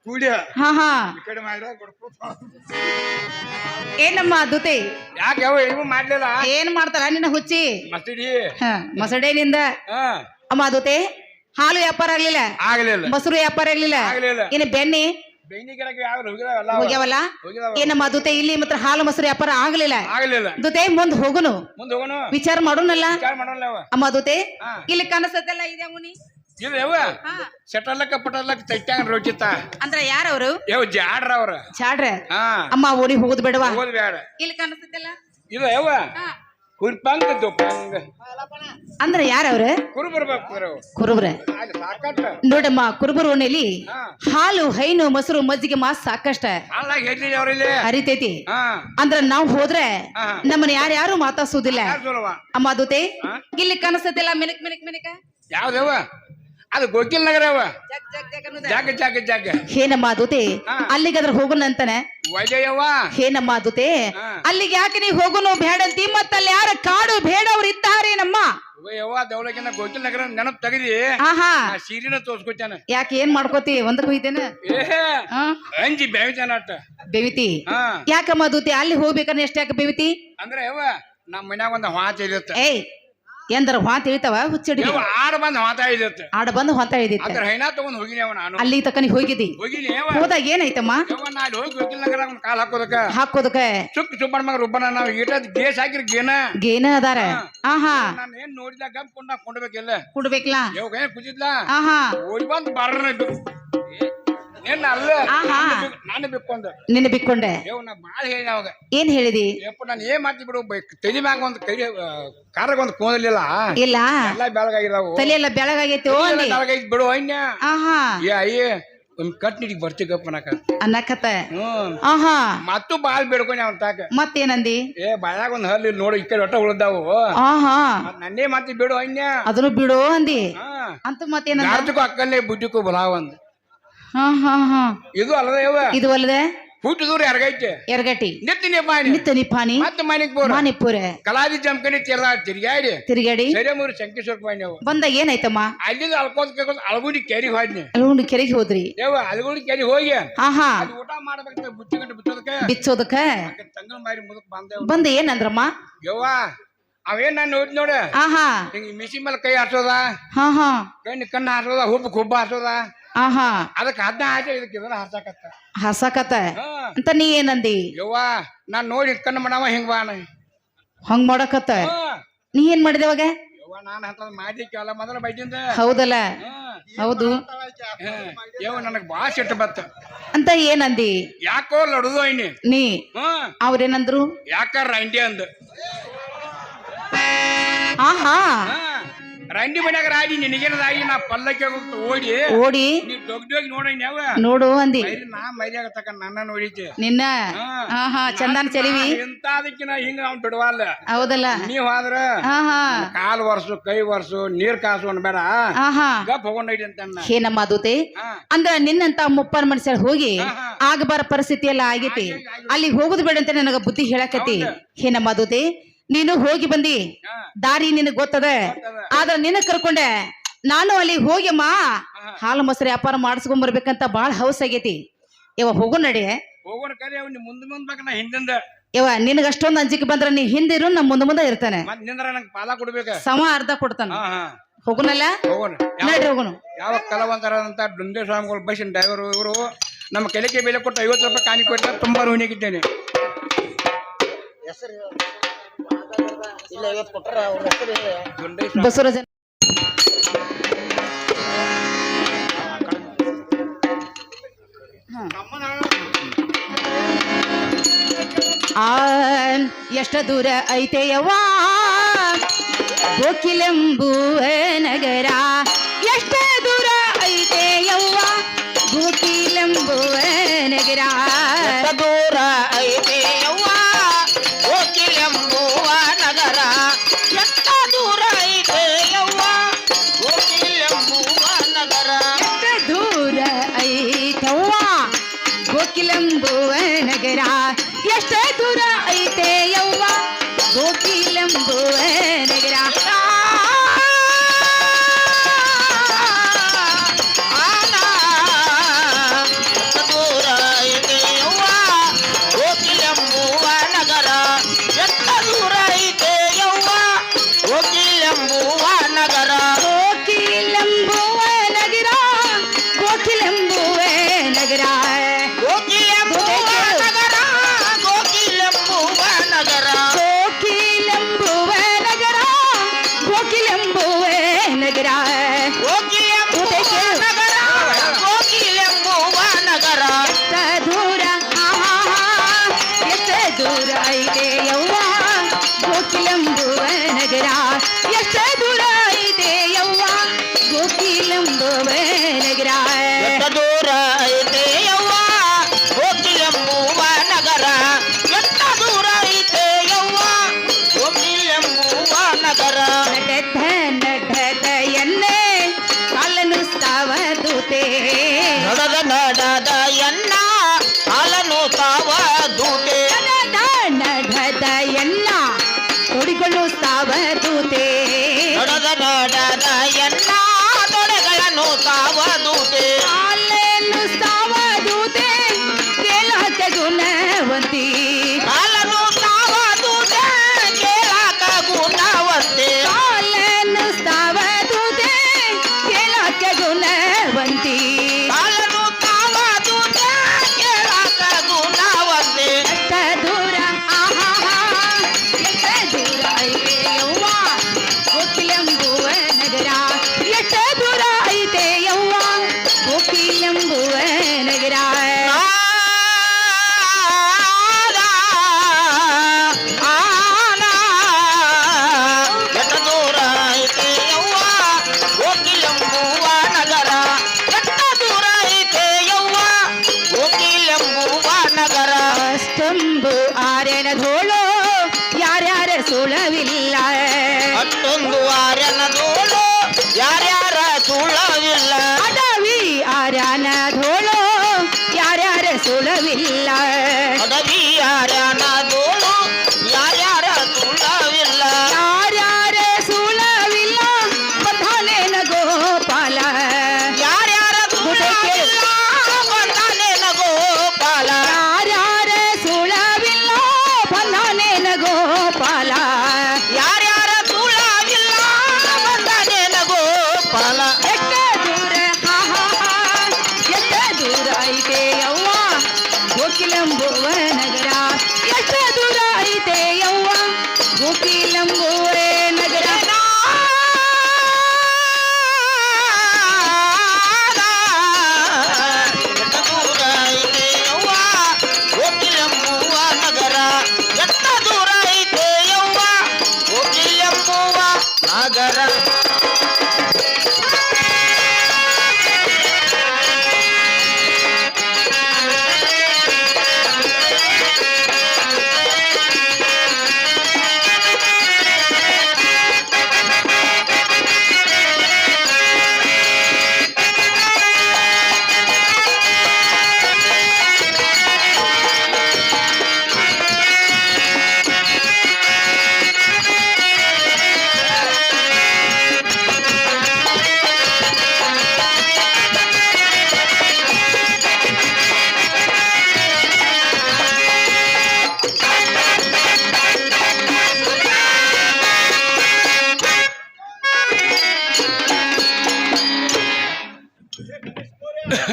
ಕೂಡಿಯ ಹಾ ಹಾ ಈ ಕಡೆ ಮಾಡಿರ ಕೊಡ್ಕೋ ಏನಮ್ಮ ದುತೆ ಯಾಕೆ ಯಾವ ಇವು ಮಾಡ್ಲಿಲ್ಲ ಏನ್ ಮಾಡ್ತಾರ ನಿನ್ನ ಹುಚ್ಚಿ ಮಸ್ತಿಡಿ ಹ ಮಸಡೇನಿಂದ ಹಾ ಅಮ್ಮ ದುತೆ ಹಾಲು ವ್ಯಾಪಾರ ಆಗ್ಲಿಲ್ಲ ಆಗ್ಲಿಲ್ಲ ಮೊಸರು ವ್ಯಾಪಾರ ಆಗ್ಲಿಲ್ಲ ಆಗ್ಲಿಲ್ಲ ಇನ್ನು ಬೆಣ್ಣೆ ಬೆಂಡಿ ಗಿಡಕ್ಕೆ ಯಾವ ಹೋಗಿದಾವಲ್ಲ ಹೋಗ್ಯಾವಲ್ಲ ಏನಮ್ಮ ದುತೆ ಇಲ್ಲಿ ಮಾತ್ರ ಹಾಲು ಮೊಸರು ವ್ಯಾಪಾರ ಆಗ್ಲಿಲ್ಲ ಆಗ್ಲಿಲ್ಲ ದುತೆ ಮುಂದ್ ಹೋಗುನು ಮುಂದೆ ಹೋಗೋಣ ವಿಚಾರ ಮಾಡೋಣಲ್ಲ ವಿಚಾರ ಮಾಡೋಣ ಅವ ಅಮ್ಮ ದುತೆ ಹಾ. ಇಲ್ಲಿ ಕನಸದ್ದೆಲ್ಲ ಇದೆ ಮುನಿ ಇಲ್ಲ ಯಾವ ಸೆಟಲ್ಲಕ್ಕ ಪಟಲ್ಲಕ್ಕ ತೈಟ್ಯಾಂಗ ರೋಚಿತ್ತ ಅಂದ್ರ ಯಾರವ್ರು ಯಾವ ಜಾಡ್ರ ಅವ್ರ ಚಾಡ್ರ ಹಾ ಅಮ್ಮ ಓಡಿ ಹೋಗುದ್ ಬೇಡವಾ ಹೋದ್ ಬೇಡ ಇಲ್ಲಿ ಕನಸದ್ದೆಲ್ಲ ಇಲ್ಲ ಯಾವ ಹುರ್ಪಂಗ ದೊಪ್ಪಂಗ ಅಂದ್ರ ಯಾರವ್ರ ಕುರು ಬರ್ಬೇಕು ಕುರುಬ್ರ ಅದು ಸಾಕಟ್ಟ ನೋಡಮ್ಮ ಕುರುಬರ ಓಣಿಲಿ ಹಾ ಹಾಲು ಹೈನು ಮೊಸರು ಮಜ್ಜಿಗೆ ಮಾಸ್ ಸಾಕಷ್ಟ ಅಲ್ಲಾಗ ಹೇಳ್ತಿದ್ದೆ ಅವ್ರಲ್ಲಿ ಹರಿತೈತಿ ಹಾ ಅಂದ್ರ ನಾವ್ ಹೋದ್ರೆ ಹಾ. ನಮ್ಮನ್ನ ಯಾರ್ಯಾರು ಮಾತಾಡ್ಸೋದಿಲ್ಲ ಯಾರು ಸೋಲವ ಅಮ್ಮ ದುತೆ ಹಾ? ಇಲ್ಲಿ ಕನಸತ್ತಿಲ್ಲ ಮಿನಕ್ ಮಿನಕ್ ಮಿನಕ ಯಾವ್ದವ ಅದು ಗೋಕಿಲ್ ನಗರ ಅವ ಜಾಗ ಜಾಗ ಜಾಗ ಹೇನಮ್ಮ ದುತೆ ಹಾ. ಅಲ್ಲಿಗಾದ್ರ ಹೋಗುಣ ಅಂತಾನೆ ವಜಯವ್ವ ಹೇನಮ್ಮ ದುತೆ ಹಾ. ಅಲ್ಲಿಗೆ ಯಾಕೆ ನೀ ಹೋಗುನು ಬೇಡಂತಿ ಮತ್ತಲ್ಲಿ ಯಾರ ಕಾಡು ಬೇಡವ್ರು ಇದ್ದಾರೇನಮ್ಮ ಯವ್ವ ದೌಲಕಿನ ಗೋಕಿಲ್ ನಗರ ನೆನಪ್ ತೆಗದಿ ಆಹಾ ಆ ಸೀರಿನ ತೋರ್ಸ್ಕೊತಾನ ಯಾಕೆ ಏನ್ ಮಾಡ್ಕೋತಿ ಒಂದಕ್ಕೆ ಹೋಯ್ತೇನ ಏ ಹಾ ಅಂಜಿ ಬೆವಿತಾನ ಅಟ್ಟ ಬೇವಿತಿ ಹಾ ಯಾಕಮ್ಮ ದುತೆ ಅಲ್ಲಿ ಹೋಗ್ಬೇಕನ್ನ ಎಷ್ಟ ಯಾಕೆ ಬೇವಿತಿ ಅಂದ್ರೆ ಯವ್ವ ನಮ್ಮ ಮನ್ಯಾಗ ಒಂದ್ ಹಾತ ಇರುತ್ತೆ ಏಯ್ ಎಂದ್ರ ಹೊಂತ ಇಳಿತಾವ ಹುಚ್ಚಡಿ ಯವ್ವ ಆಡ ಬಂದ್ ಹಾತ ಇರುತ್ತೆ ಆಡ ಬಂದು ಹೊಂತ ಇಳಿದಿತ್ತ ಅದ್ರ ಹೈನಾ ತಗೊಂಡ್ ಹೋಗಿನಿ ನಾನು ಅಲ್ಲಿ ತಕ್ಕ ನೀ ಹೋಗಿದಿ ಹೋಗಿನಿ ಯವ್ವ ಹೋದಾಗ ಏನಾಯ್ತಮ್ಮ ಯವ್ವ ನಾ ಅಲ್ಲಿ ಹೋಗಿ ಗೋಕಿಲ್ ನಗರ ಒಂದ್ ಕಾಲ್ ಹಾಕೋದಕ್ಕ ಹಾಕೋದಕ್ಕ ಸುಕ್ ಸುಬ್ಬಣ್ಣ ಮಗ ರುಬ್ಬನ ನಾವು ಈಟದ್ ಗೇಸ್ ಹಾಕಿರ್ ಗೇನ ಗೇನ ಅದಾರ ಆಹಾ ನಾನು ಏನ್ ನೋಡಿದಾಗ ಗಪ್ ಕೊಂಡ್ಬೇಕಿಲ್ಲ ಕುಡ್ಬೇಕಲ್ಲ ಯವ್ವ ಏನ್ ಕುಜಿದ್ಲ ಆಹಾ ಓಡಿ ಬಂದ್ ಬಾರ್ನ ನಿನ್ನ ಅಲ್ಲ ಆಹಾ. ನಾನು ಬಿಕ್ಕೊಂಡ ನಿನ್ನ ಬಿಕ್ಕೊಂಡೆ ಯವ್ ನಾ ಬಾಳ ಹೇಳಿ ಅವಾಗ ಏನ್ ಹೇಳಿದಿ ಯಪ್ಪ ನಾನು ಏನ್ ಮಾಡ್ತಿ ಬಿಡು ತಲೆ ಮ್ಯಾಗ ಒಂದ್ ಕೈ ಕಾರಾಗ ಒಂದ್ ಕೋದಲಿಲ್ಲ ಇಲ್ಲ ಎಲ್ಲ ಬೆಳಗಾಗಿದಾವು ತಲೆ ಎಲ್ಲ ಬೆಳಗಾಗೈತಿ ಓ ಅಂದಿ ಬೆಳಗಾಗಿ ಬಿಡು ಅನ್ಯ ಆಹಾ ಏ ಅಯ್ಯ ಒಂದ್ ಕಟ್ನಿಡಿಗೆ ಬರ್ತಿಗಪ್ಪ ನಾಕ ಅನ್ನಕತ್ತ ಹ್ಮ್ ಆಹಾ ಮತ್ತು ಬಾಳ್ ಬೇಡ್ಕೊಂಡೆ ಅವನ್ ತಾಕ ಮತ್ತೇನಂದಿ ಏ ಬಾಯಾಗ ಒಂದ್ ಹಲ್ಲಿ ನೋಡು ಈ ಕಡೆ ಒಟ್ಟ ಉಳ್ದಾವು ಆಹಾ ನನ್ನೇ ಮಾತಿ ಬಿಡು ಅನ್ಯ ಅದನ್ನು ಬಿಡು ಅಂದಿ ಹಾ ಅಂತ ಮತ್ತೇನಂದ ಯಾರ್ದಕ್ಕೂ ಅಕ್ಕಲ್ಲೇ ಬುದ್ಧಿಕ್ಕೂ ಬಲಾವ ಅಂದ್ ಹಾ ಹಾ ಹಾ ಇದು ಅಲ್ಲದ ಯವ್ವ ಇದು ಅಲ್ಲದೆ ಹುಟ್ಟು ದೂರ ಯಾರಿಗೈತೆ ಎರಗಟಿ ನಿತ್ತಿ ಪಾನಿ ನಿತ್ತ ನಿಪ್ಪಾನಿ ಮತ್ತೆ ಮನೆಗ್ ಬೋರ ಮಾನಿಪುರ ಕಲಾದಿ ಜಂಕಣಿ ತಿರ್ಗಾಡಿ ತಿರುಗಾಡಿ ಸರಿಯಮೂರು ಶಂಕೇಶ್ವರ ಪಾನಿ ಅವು ಬಂದ ಏನಾಯ್ತಮ್ಮ ಅಲ್ಲಿಂದ ಅಳ್ಕೋದ್ ಕೇಳ್ಕೋದ್ ಅಳಗುಡಿ ಕೆರಿಗೆ ಹೋದ್ನಿ ಅಲ್ಗೊಂಡು ಕೆರೆಗೆ ಹೋದ್ರಿ ಯವ್ವ ಅಳಗುಡಿ ಕೆರಿ ಹೋಗಿ ಆಹಾ ಅಲ್ಲಿ ಊಟ ಮಾಡ್ಬೇಕಂತ ಬುತ್ತಿ ಗಂಟೆ ಬಿಚ್ಚೋದಕ್ಕೆ ಬಿಚ್ಚೋದಕ್ಕ ತಂಗಳ ಮಾರಿ ಮುದಕ್ ಬಂದೇವ್ ಬಂದ ಏನಂದ್ರಮ್ಮ ಯವ್ವ ಅವೇನ್ ನಾನು ನೋಡಿ ನೋಡ ಆಹಾ ಹಿಂಗ ಮಿಸಿ ಮೇಲೆ ಕೈ ಹಾಸೋದ ಹಾ ಹಾ ಕಣ್ಣು ಹಾಸೋದ ಹುಬ್ಬ ಹಾಸೋದ ಆಹಾ ಅದಕ್ಕೆ ಅದನ್ನ ಹಾಕಿ ಇದಕ್ಕೆ ಇದನ್ನ ಹಾಸಾಕತ್ತ ಹಸಕತ್ತ ಹಾ ಅಂತ ನೀ ಏನಂದಿ ಯವ್ವ ನಾನ್ ನೋಡಿ ಕಣ್ಣು ಮಾಡವ ಹಿಂಗ್ ಬಾ ಹಂಗ್ ಮಾಡಕತ್ತ ನೀ ಏನ್ ಮಾಡಿದೆ ಅವಾಗ ಯವ್ವ ನಾನ್ ಅಂತ ಮಾಡಿಕ್ಕೆಲ್ಲ ಮೊದಲ ಬೈದಿಂದ ಹೌದಲ್ಲ ಹೌದು ಯವ್ವ ನನಗ್ ಭಾಳ ಸಿಟ್ಟು ಬತ್ತ ಅಂತ ಏನಂದಿ ಯಾಕೋ ಲಡುದು ಐನಿ ನೀ ಹ್ಮ್ ಅವ್ರೇನಂದ್ರು ಯಾಕಾರ ರಂಡಿ ಅಂದ ಆಹಾ ರಂಡಿ ಮನ್ಯಾಗ ರಾಡಿ ನಿನಗೇನದಾಗಿ ನಾ ಪಲ್ಲಕ್ಕೆ ಹೋಗ್ತು ಓಡಿ ಓಡಿ ನೀ ದೊಡ್ಡೋಗಿ ನೋಡೇನಿ ಯಾವ ನೋಡು ಅಂದಿ ನಾ ಮೈದಾಗ ತಕ್ಕ ನನ್ನ ನೋಡಿದ್ದೆ ನಿನ್ನ ಆಹಾ ಚಂದನ ಚೆಲಿವಿ ಇಂತಾದಕ್ಕಿನ ಹಿಂಗ ನಾವ್ ಬಿಡವಲ್ಲ ಹೌದಲ್ಲ ನೀವ್ ಆದ್ರ ಆಹಾ ಕಾಲ್ ವರ್ಷ ಕೈ ವರ್ಷ ನೀರ್ ಕಾಸು ಬೇಡ ಆಹಾ ಗಪ್ ಹೋಗೊಂಡೈತಿ ಅಂತ ಏನಮ್ಮ ದೂತೆ ಅಂದ್ರ ನಿನ್ನಂತ ಮುಪ್ಪರ್ ಮನುಷ್ಯರ್ ಹೋಗಿ ಆಗಬಾರ ಪರಿಸ್ಥಿತಿ ಎಲ್ಲ ಆಗೈತಿ ಅಲ್ಲಿ ಹೋಗುದು ಬೇಡ ಅಂತ ನನಗ ಬುದ್ಧಿ ಹೇಳಕತಿ ಏನಮ್ಮ ದೂತೆ ನೀನು ಹೋಗಿ ಬಂದಿ ದಾರಿ ನಿನಗ್ ಗೊತ್ತದ ಆದ್ರ ನಿನ್ನ ಕರ್ಕೊಂಡೆ ನಾನು ಅಲ್ಲಿ ಹೋಗಿಮ್ಮ ಹಾಲು ಮೊಸರು ವ್ಯಾಪಾರ ಮಾಡಿಸ್ಕೊಂಡ್ ಬರ್ಬೇಕಂತ ಬಾಳ ಹೌಸ್ ಆಗೈತಿ ಇವ ಹೋಗು ನಡಿ ಹೋಗೋಣ ಕರಿ ಅವ್ನಿ ಮುಂದ್ ಬೇಕ ನಾ ಹಿಂದಿಂದ ಇವ ನಿನಗ ಅಷ್ಟೊಂದು ಅಂಜಿಕೆ ಬಂದ್ರ ನೀ ಹಿಂದಿರು ನಾ ಮುಂದೆ ಇರ್ತಾನೆ ಮತ್ ನಿಂದ್ರ ನಂಗೆ ಪಾಲ ಕೊಡ್ಬೇಕ ಸಮ ಅರ್ಧ ಕೊಡ್ತಾನ ಹೋಗುನಲ್ಲ ಹೋಗೋಣ ನಡ್ರಿ ಹೋಗುನು ಯಾವ ಕಲಾವಂತರಂತ ಡುಂಡೆ ಸ್ವಾಮಿಗಳು ಬಸ್ಸಿನ ಡ್ರೈವರ್ ಇವರು ನಮ್ಮ ಕೆಲಕ್ಕೆ ಬೆಲೆ ಕೊಟ್ಟು 50 ರೂಪಾಯಿ ಕಾಣಿ ಕೊಡ್ತಾರೆ ತುಂಬಾ ಋಣಿಗಿದ್ದೇನೆ ಬಸವರಾಜ ಎಷ್ಟ ದೂರ ಐತೆಯವ್ವ ಗೋಕಿಲೆಂಬುವ ನಗರ ಎಷ್ಟ ದೂರ ಐತೆಯವ್ವ ಗೋಕಿಲೆಂಬುವ ನಗರ ದೂರ ಐತೆ ಯವ್ವ ಗೋಕಿಲೆಂಬುವ ನಗರ ಎಷ್ಟ ದೂರ ಐತೆ ಯವ್ವ ಗೋಕಿಲೆಂಬುವ ನಗರ ಎಷ್ಟ ದೂರ ಐತವ್ವ ಗೋಕಿಲೆಂಬುವ ನಗರ ಎಷ್ಟ ದೂರ ಐತೆ ಯವ್ವ ಗೋಕಿಲೆಂಬುವ ಎನ್ನ ತೊಡಿಗಳು ಸಾವದೂತೆ ನೊಡದ ನೊಡದ ಎನ್ನ ತೊಡೆಗಳನ್ನು ಸಾವದೂತೆ ಕಾಲೆನ್ನು ಸಾವದೂತೆ ಕೇಳಕ್ಕೆ ಗುಣವಂತಿ ಕಾಲನು ಸಾವದೂತೆ ಕೇಳಾಕ ಗುಣವಂತೆ ಕಾಲೆನ್ನು ಸಾವದೂತೆ ಕೇಳಕ್ಕೆ ಗುಣವಂತಿ ಕಾಲನು ಸಾವದೂತೆ ಕೇಳಾಕ ಗುಣವಂತೆ ಎಷ್ಟ ದೂರ ಆಹಾ ಎಷ್ಟ ದೂರ ಐತೆ ಯವ್ವ ಗೋಕಿಲೆಂಬುವ ನಗರ ಎಷ್ಟ ದೂರ ಐತೆ ಯವ್ವ ಗೋಕಿಲೆಂಬುವ ನಗರ ಎಷ್ಟ ದೂರ ಐತೆ ಯವ್ವ ಗೋಕಿಲೆಂಬುವ ನಗರ ಎಷ್ಟ ದೂರ ಐತೆ ಯವ್ವ ಗೋಕಿಲೆಂಬುವ ನಗರ ಅಷ್ಟೊಂದು ಆರೆನದೋಳು ಯಾರ್ಯಾರ ಸುಳವಿಲ್ಲ ಅಷ್ಟೊಂದು ಆರ್ಯನದೋಳು ಯಾರ್ಯಾರ ಸುಳ್ಳವಿಲ್ಲ ಅಡವಿ ಆರ್ಯಾನದೋಳು ಯಾರ್ಯಾರ ಸುಳವಿಲ್ಲ ಅಡವಿ ಆರ್ಯನದೋಳು ಯಾರ್ಯಾರ ಸುಳ್ಳವಿಲ್ಲ ಯಾರ್ಯಾರ ಸುಳವಿಲ್ಲ ಬಂಧಾನೇನ ಗೋಪಾಲ ಯಾರ್ಯಾರ ಸುಳ್ಳವಿಲ್ಲ ಬಂದಾನೇನ ಗೋಪಾಲ ಯಾರ್ಯಾರ ಸುಳವಿಲ್ಲ ಬಂಧಾನೇನ ಗೋಪಾಲ ಯಾರ್ಯಾರ ಸುಳ್ಳವಿಲ್ಲ ಬಂದಾನೇನ ಗೋಪಾಲ ಎಷ್ಟ ದೂರ ಎಷ್ಟ ದೂರ ಐತೆ ಯವ್ವ ಗೋಕಿಲಂಬುವ ನಗರ ಎಷ್ಟ ದೂರ ಐತೆ ಯವ್ವ ಗೋಕಿಲಂಬುವ ನಗರ ಎಷ್ಟ ದೂರ ಐತೆ ಯವ್ವ ಗೋಕಿಲೆಂಬುವ ನಗರ ಎಷ್ಟ ದೂರ ಐತೆ ಯವ್ವ ಗೋಕಿಲೆಂಬುವ ನಗರ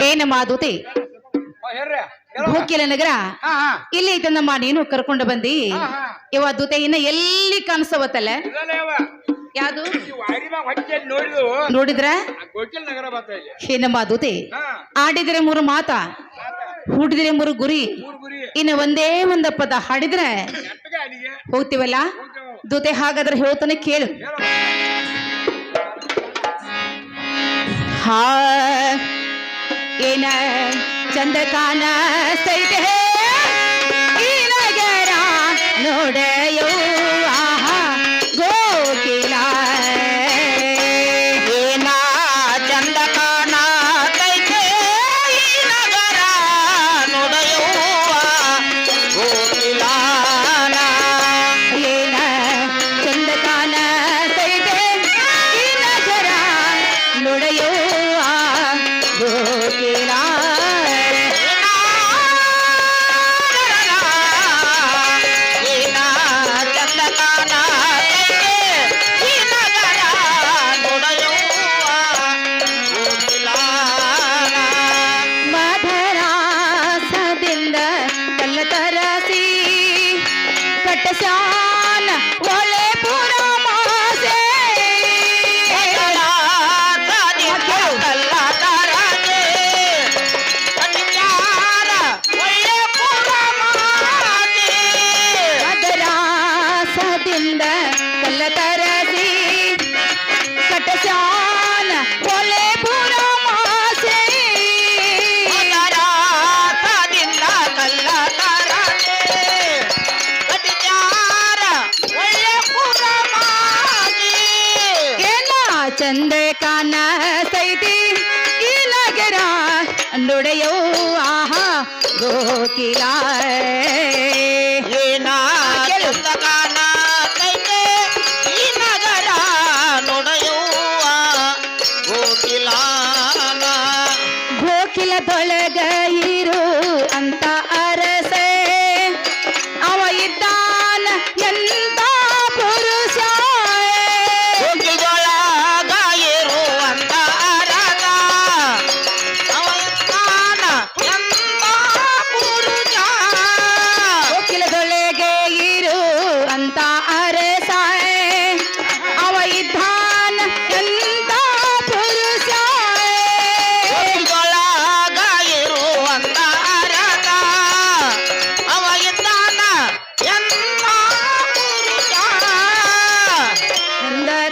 ಏನಮ್ಮ ದೂತೆ ಹೇಳ್ರಿ ಗೋಕಿಲ ನಗರ ಹಾ ಹಾ ಇಲ್ಲಿ ಐತಂದಮ್ಮ ನೀನು ಕರ್ಕೊಂಡು ಬಂದಿ ಹಾ, ಹಾ. ಇವ ದೂತೆ ಇನ್ನ ಎಲ್ಲಿ ಕಾಣಿಸವತ್ತಲ್ಲ ಇದಲ್ಲ ಯವ್ವ. ಯಾವುದು ಈ ವಾರಿ ಮ್ಯಾಗ ಹೊಟ್ಟೆ ನೋಡಿದ್ವು ನೋಡಿದ್ರ ಗೋಕಿಲ್ ನಗರ ಬರ್ತಾ ಇಲ್ಲಿ ಏನಮ್ಮ ದೂತೆ ಹಾ ಆಡಿದ್ರೆ ಮೂರು ಮಾತ ಹುಟ್ಟಿದ್ರೆ ಮೂರು ಗುರಿ ಮೂರ್ ಗುರಿ ಇನ್ನು ಒಂದೇ ಒಂದ ಪದ ಹಾಡಿದ್ರೆ ನೆಟ್ಟಗೆ ಅಡಿಗೆ ಹೋಗ್ತೀವಲ್ಲ ದೂತೆ ಹಾಗಾದ್ರೆ ಹೇಳ್ತಾನೆ ಕೇಳು ಹೇಳು ಹಾ ಏನ ಚಂದ ಕಾಣಸ್ತೈತೆ ಈ ನಗರ ನೋಡೆಯೋ ಆಹಾ ಗೋಕಿಲ ಏನ ಚಂದ ಕಾಣತೈತೆ ಈ ನಗರ ನೋಡೆಯವ್ವ ಗೋಕಿಲಾನ ಏನ ಚಂದ ಕಾಣಸ್ತೈತೆ ಈ ನಗರ ನೋಡೆಯೋ ಗೋಕಿಲ ಏನ ಚಂದ ಕಾಣತೈತೆ ಈ ನಗರ ನೋಡೆಯವ್ವ ಗೋಕಿಲಾನ ಮಧರಾಸದಿಂದ ಕಲ್ಲ ತರಸಿ ಕಟ್ಟಸಾನ ಒಳೆ ಪುರ ಮಾಸೆ ಮಧರಾಸದಿಂದ ಕಲ್ಲ ತರಸಿ ಕಟ್ಟಸಾನ ಒಳೆ ಪುರ ಮಾಸೆ ಏನ ಚಂದ ಕಾಣತೈತಿ ಈ ನಗರ ನುಡೆಯೋ ಆಹಾ ಗೋಕಿಲ ಏನ ಚಂದ ಕಾಣ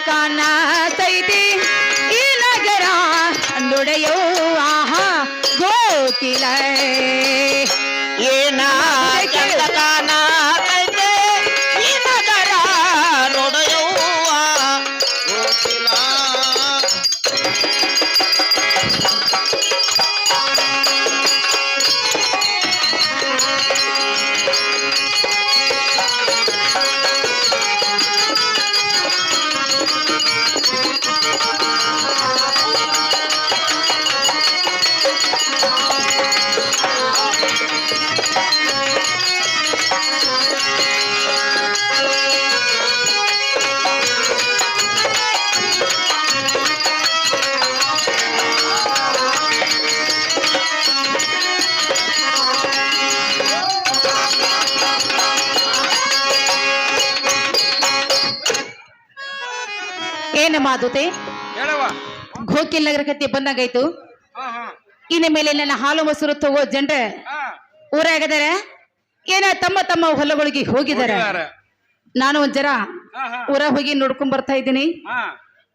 ಕಾಣತೈತಿ ಈ ನಗರ ನುಡಿಯೋ ಆಹಾ ಗೋಕಿಲ ಏನ ಚಂದ ಕಾಣತೈತೆ ಈ ನಗರ ನೋಡಯವ್ವ ಗೋಕಿಲ. ಏನ ಮಾದುತೆ ಹೇಳವ್ವ. ಗೋಕಿಲ್ ನಗರ ಕತ್ತಿ ಬಂದಂಗಾಯ್ತು. ಹಾ ಹಾ ಇನ್ನು ಮೇಲೆ ನನ್ನ ಹಾಲು ಮೊಸರು ತಗೋ ಜನರ ಹಾ ಊರಾಗದಾರೆ ಏನ ತಮ್ಮ ತಮ್ಮ ಹೊಲಗಳಿಗೆ ಹೋಗಿದ್ದಾರೆ. ಹೋಗಿದಾರೆ. ನಾನು ಒಂದ್ ಜರ ಹಾ ಹಾ ಊರ ಹೋಗಿ ನೋಡ್ಕೊಂಡ್ ಬರ್ತಾ ಇದ್ದೀನಿ. ಹಾ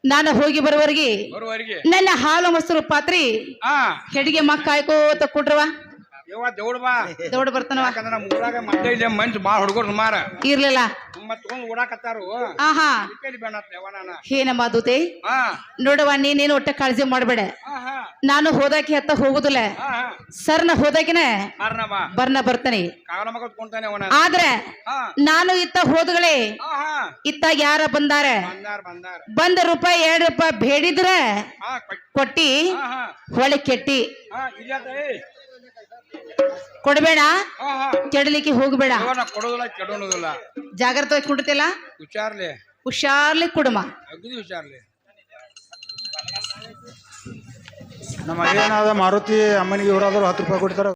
ನಾನು ಹೋಗಿ ಬರುವವರೆಗೆ ಬರುವವರೆಗೆ ನನ್ನ ಹಾಲು ಮೊಸರು ಪಾತ್ರಿ ಹಾ ಹೆಡಿಗೆ ಮಕ್ಕ ಕಾಯ್ಕೋತ ಕೊಡ್ರವ. ಯವ್ವ ದೌಡ್ ಬಾ. ದೌಡ್ ಬರ್ತಾನವ. ಯಾಕಂದ್ರೆ ನಮ್ಮ ಊರಾಗ ಮತ್ತೆ ಇಲ್ಲಿ ಮಂಜು ಭಾಳ ಹುಡುಗರು ಸುಮಾರ ಇರ್ಲಿಲ್ಲ. ಮತ್ ತಗೊಂಡ್ ಓಡಾಕತ್ತಾರು. ಆಹಾ ಕೈಲಿ ಬೇಣತ್ ಯವ್ವ ನಾನ. ಏನ ಮಾದುತೆ ಹಾ ನೋಡವ, ನೀನೇನು ಒಟ್ಟ ಕಾಳಜಿ ಮಾಡ್ಬೇಡ. ಹಾ ಹಾ ನಾನು ಹೋದಾಕಿ ಹತ್ತ ಹೋಗುದಿಲ್ಲ. ಹಾ ಹಾ ಸರ್ ನಾ ಹೋದಾಕಿನ ಮಾರ್ನ ಬಾ. ಬರ್ತಾನೆ. ಕಾವಲ ಮಗ ಕುಂತಾನೆ ಅವನ. ಆದ್ರೆ ಹಾ ನಾನು ಇತ್ತ ಹೋದಗಳೇ ಹಾ ಹಾ ಇತ್ತಾಗ ಯಾರ ಬಂದಾರ ಬಂದಾರ ಬಂದ ರೂಪಾಯಿ 2 ರೂಪಾಯಿ ಬೇಡಿದ್ರ ಹಾ ಕೊಟ್ಟಿ ಹಾ ಹಾ ಹೊಳೆ ಕೆಟ್ಟಿ ಹಾ ಇಲ್ಲೇ ಕೊಡ್ಬೇಡ, ಹಾ ಹಾ ಕೆಡಲಿಕ್ಕೆ ಹೋಗ್ಬೇಡ. ಯವ್ವ ನಾ ಕೊಡೋದಿಲ್ಲ ಕೆಡೋದಿಲ್ಲ. ಜಾಗ್ರತೆ ಕುಡ್ತಿಲ್ಲ, ಹುಷಾರ್ಲಿ ಹುಷಾರ್ಲಿ ಕುಡುಮ. ಅಗದಿ ಹುಷಾರ್ಲಿ. ನಮ್ಮ ಏನಾದ ಮಾರುತಿ ಅಮ್ಮನಿಗೆ ಇವರಾದ್ರು 10 ರೂಪಾಯಿ ಕೊಡ್ತಾರ.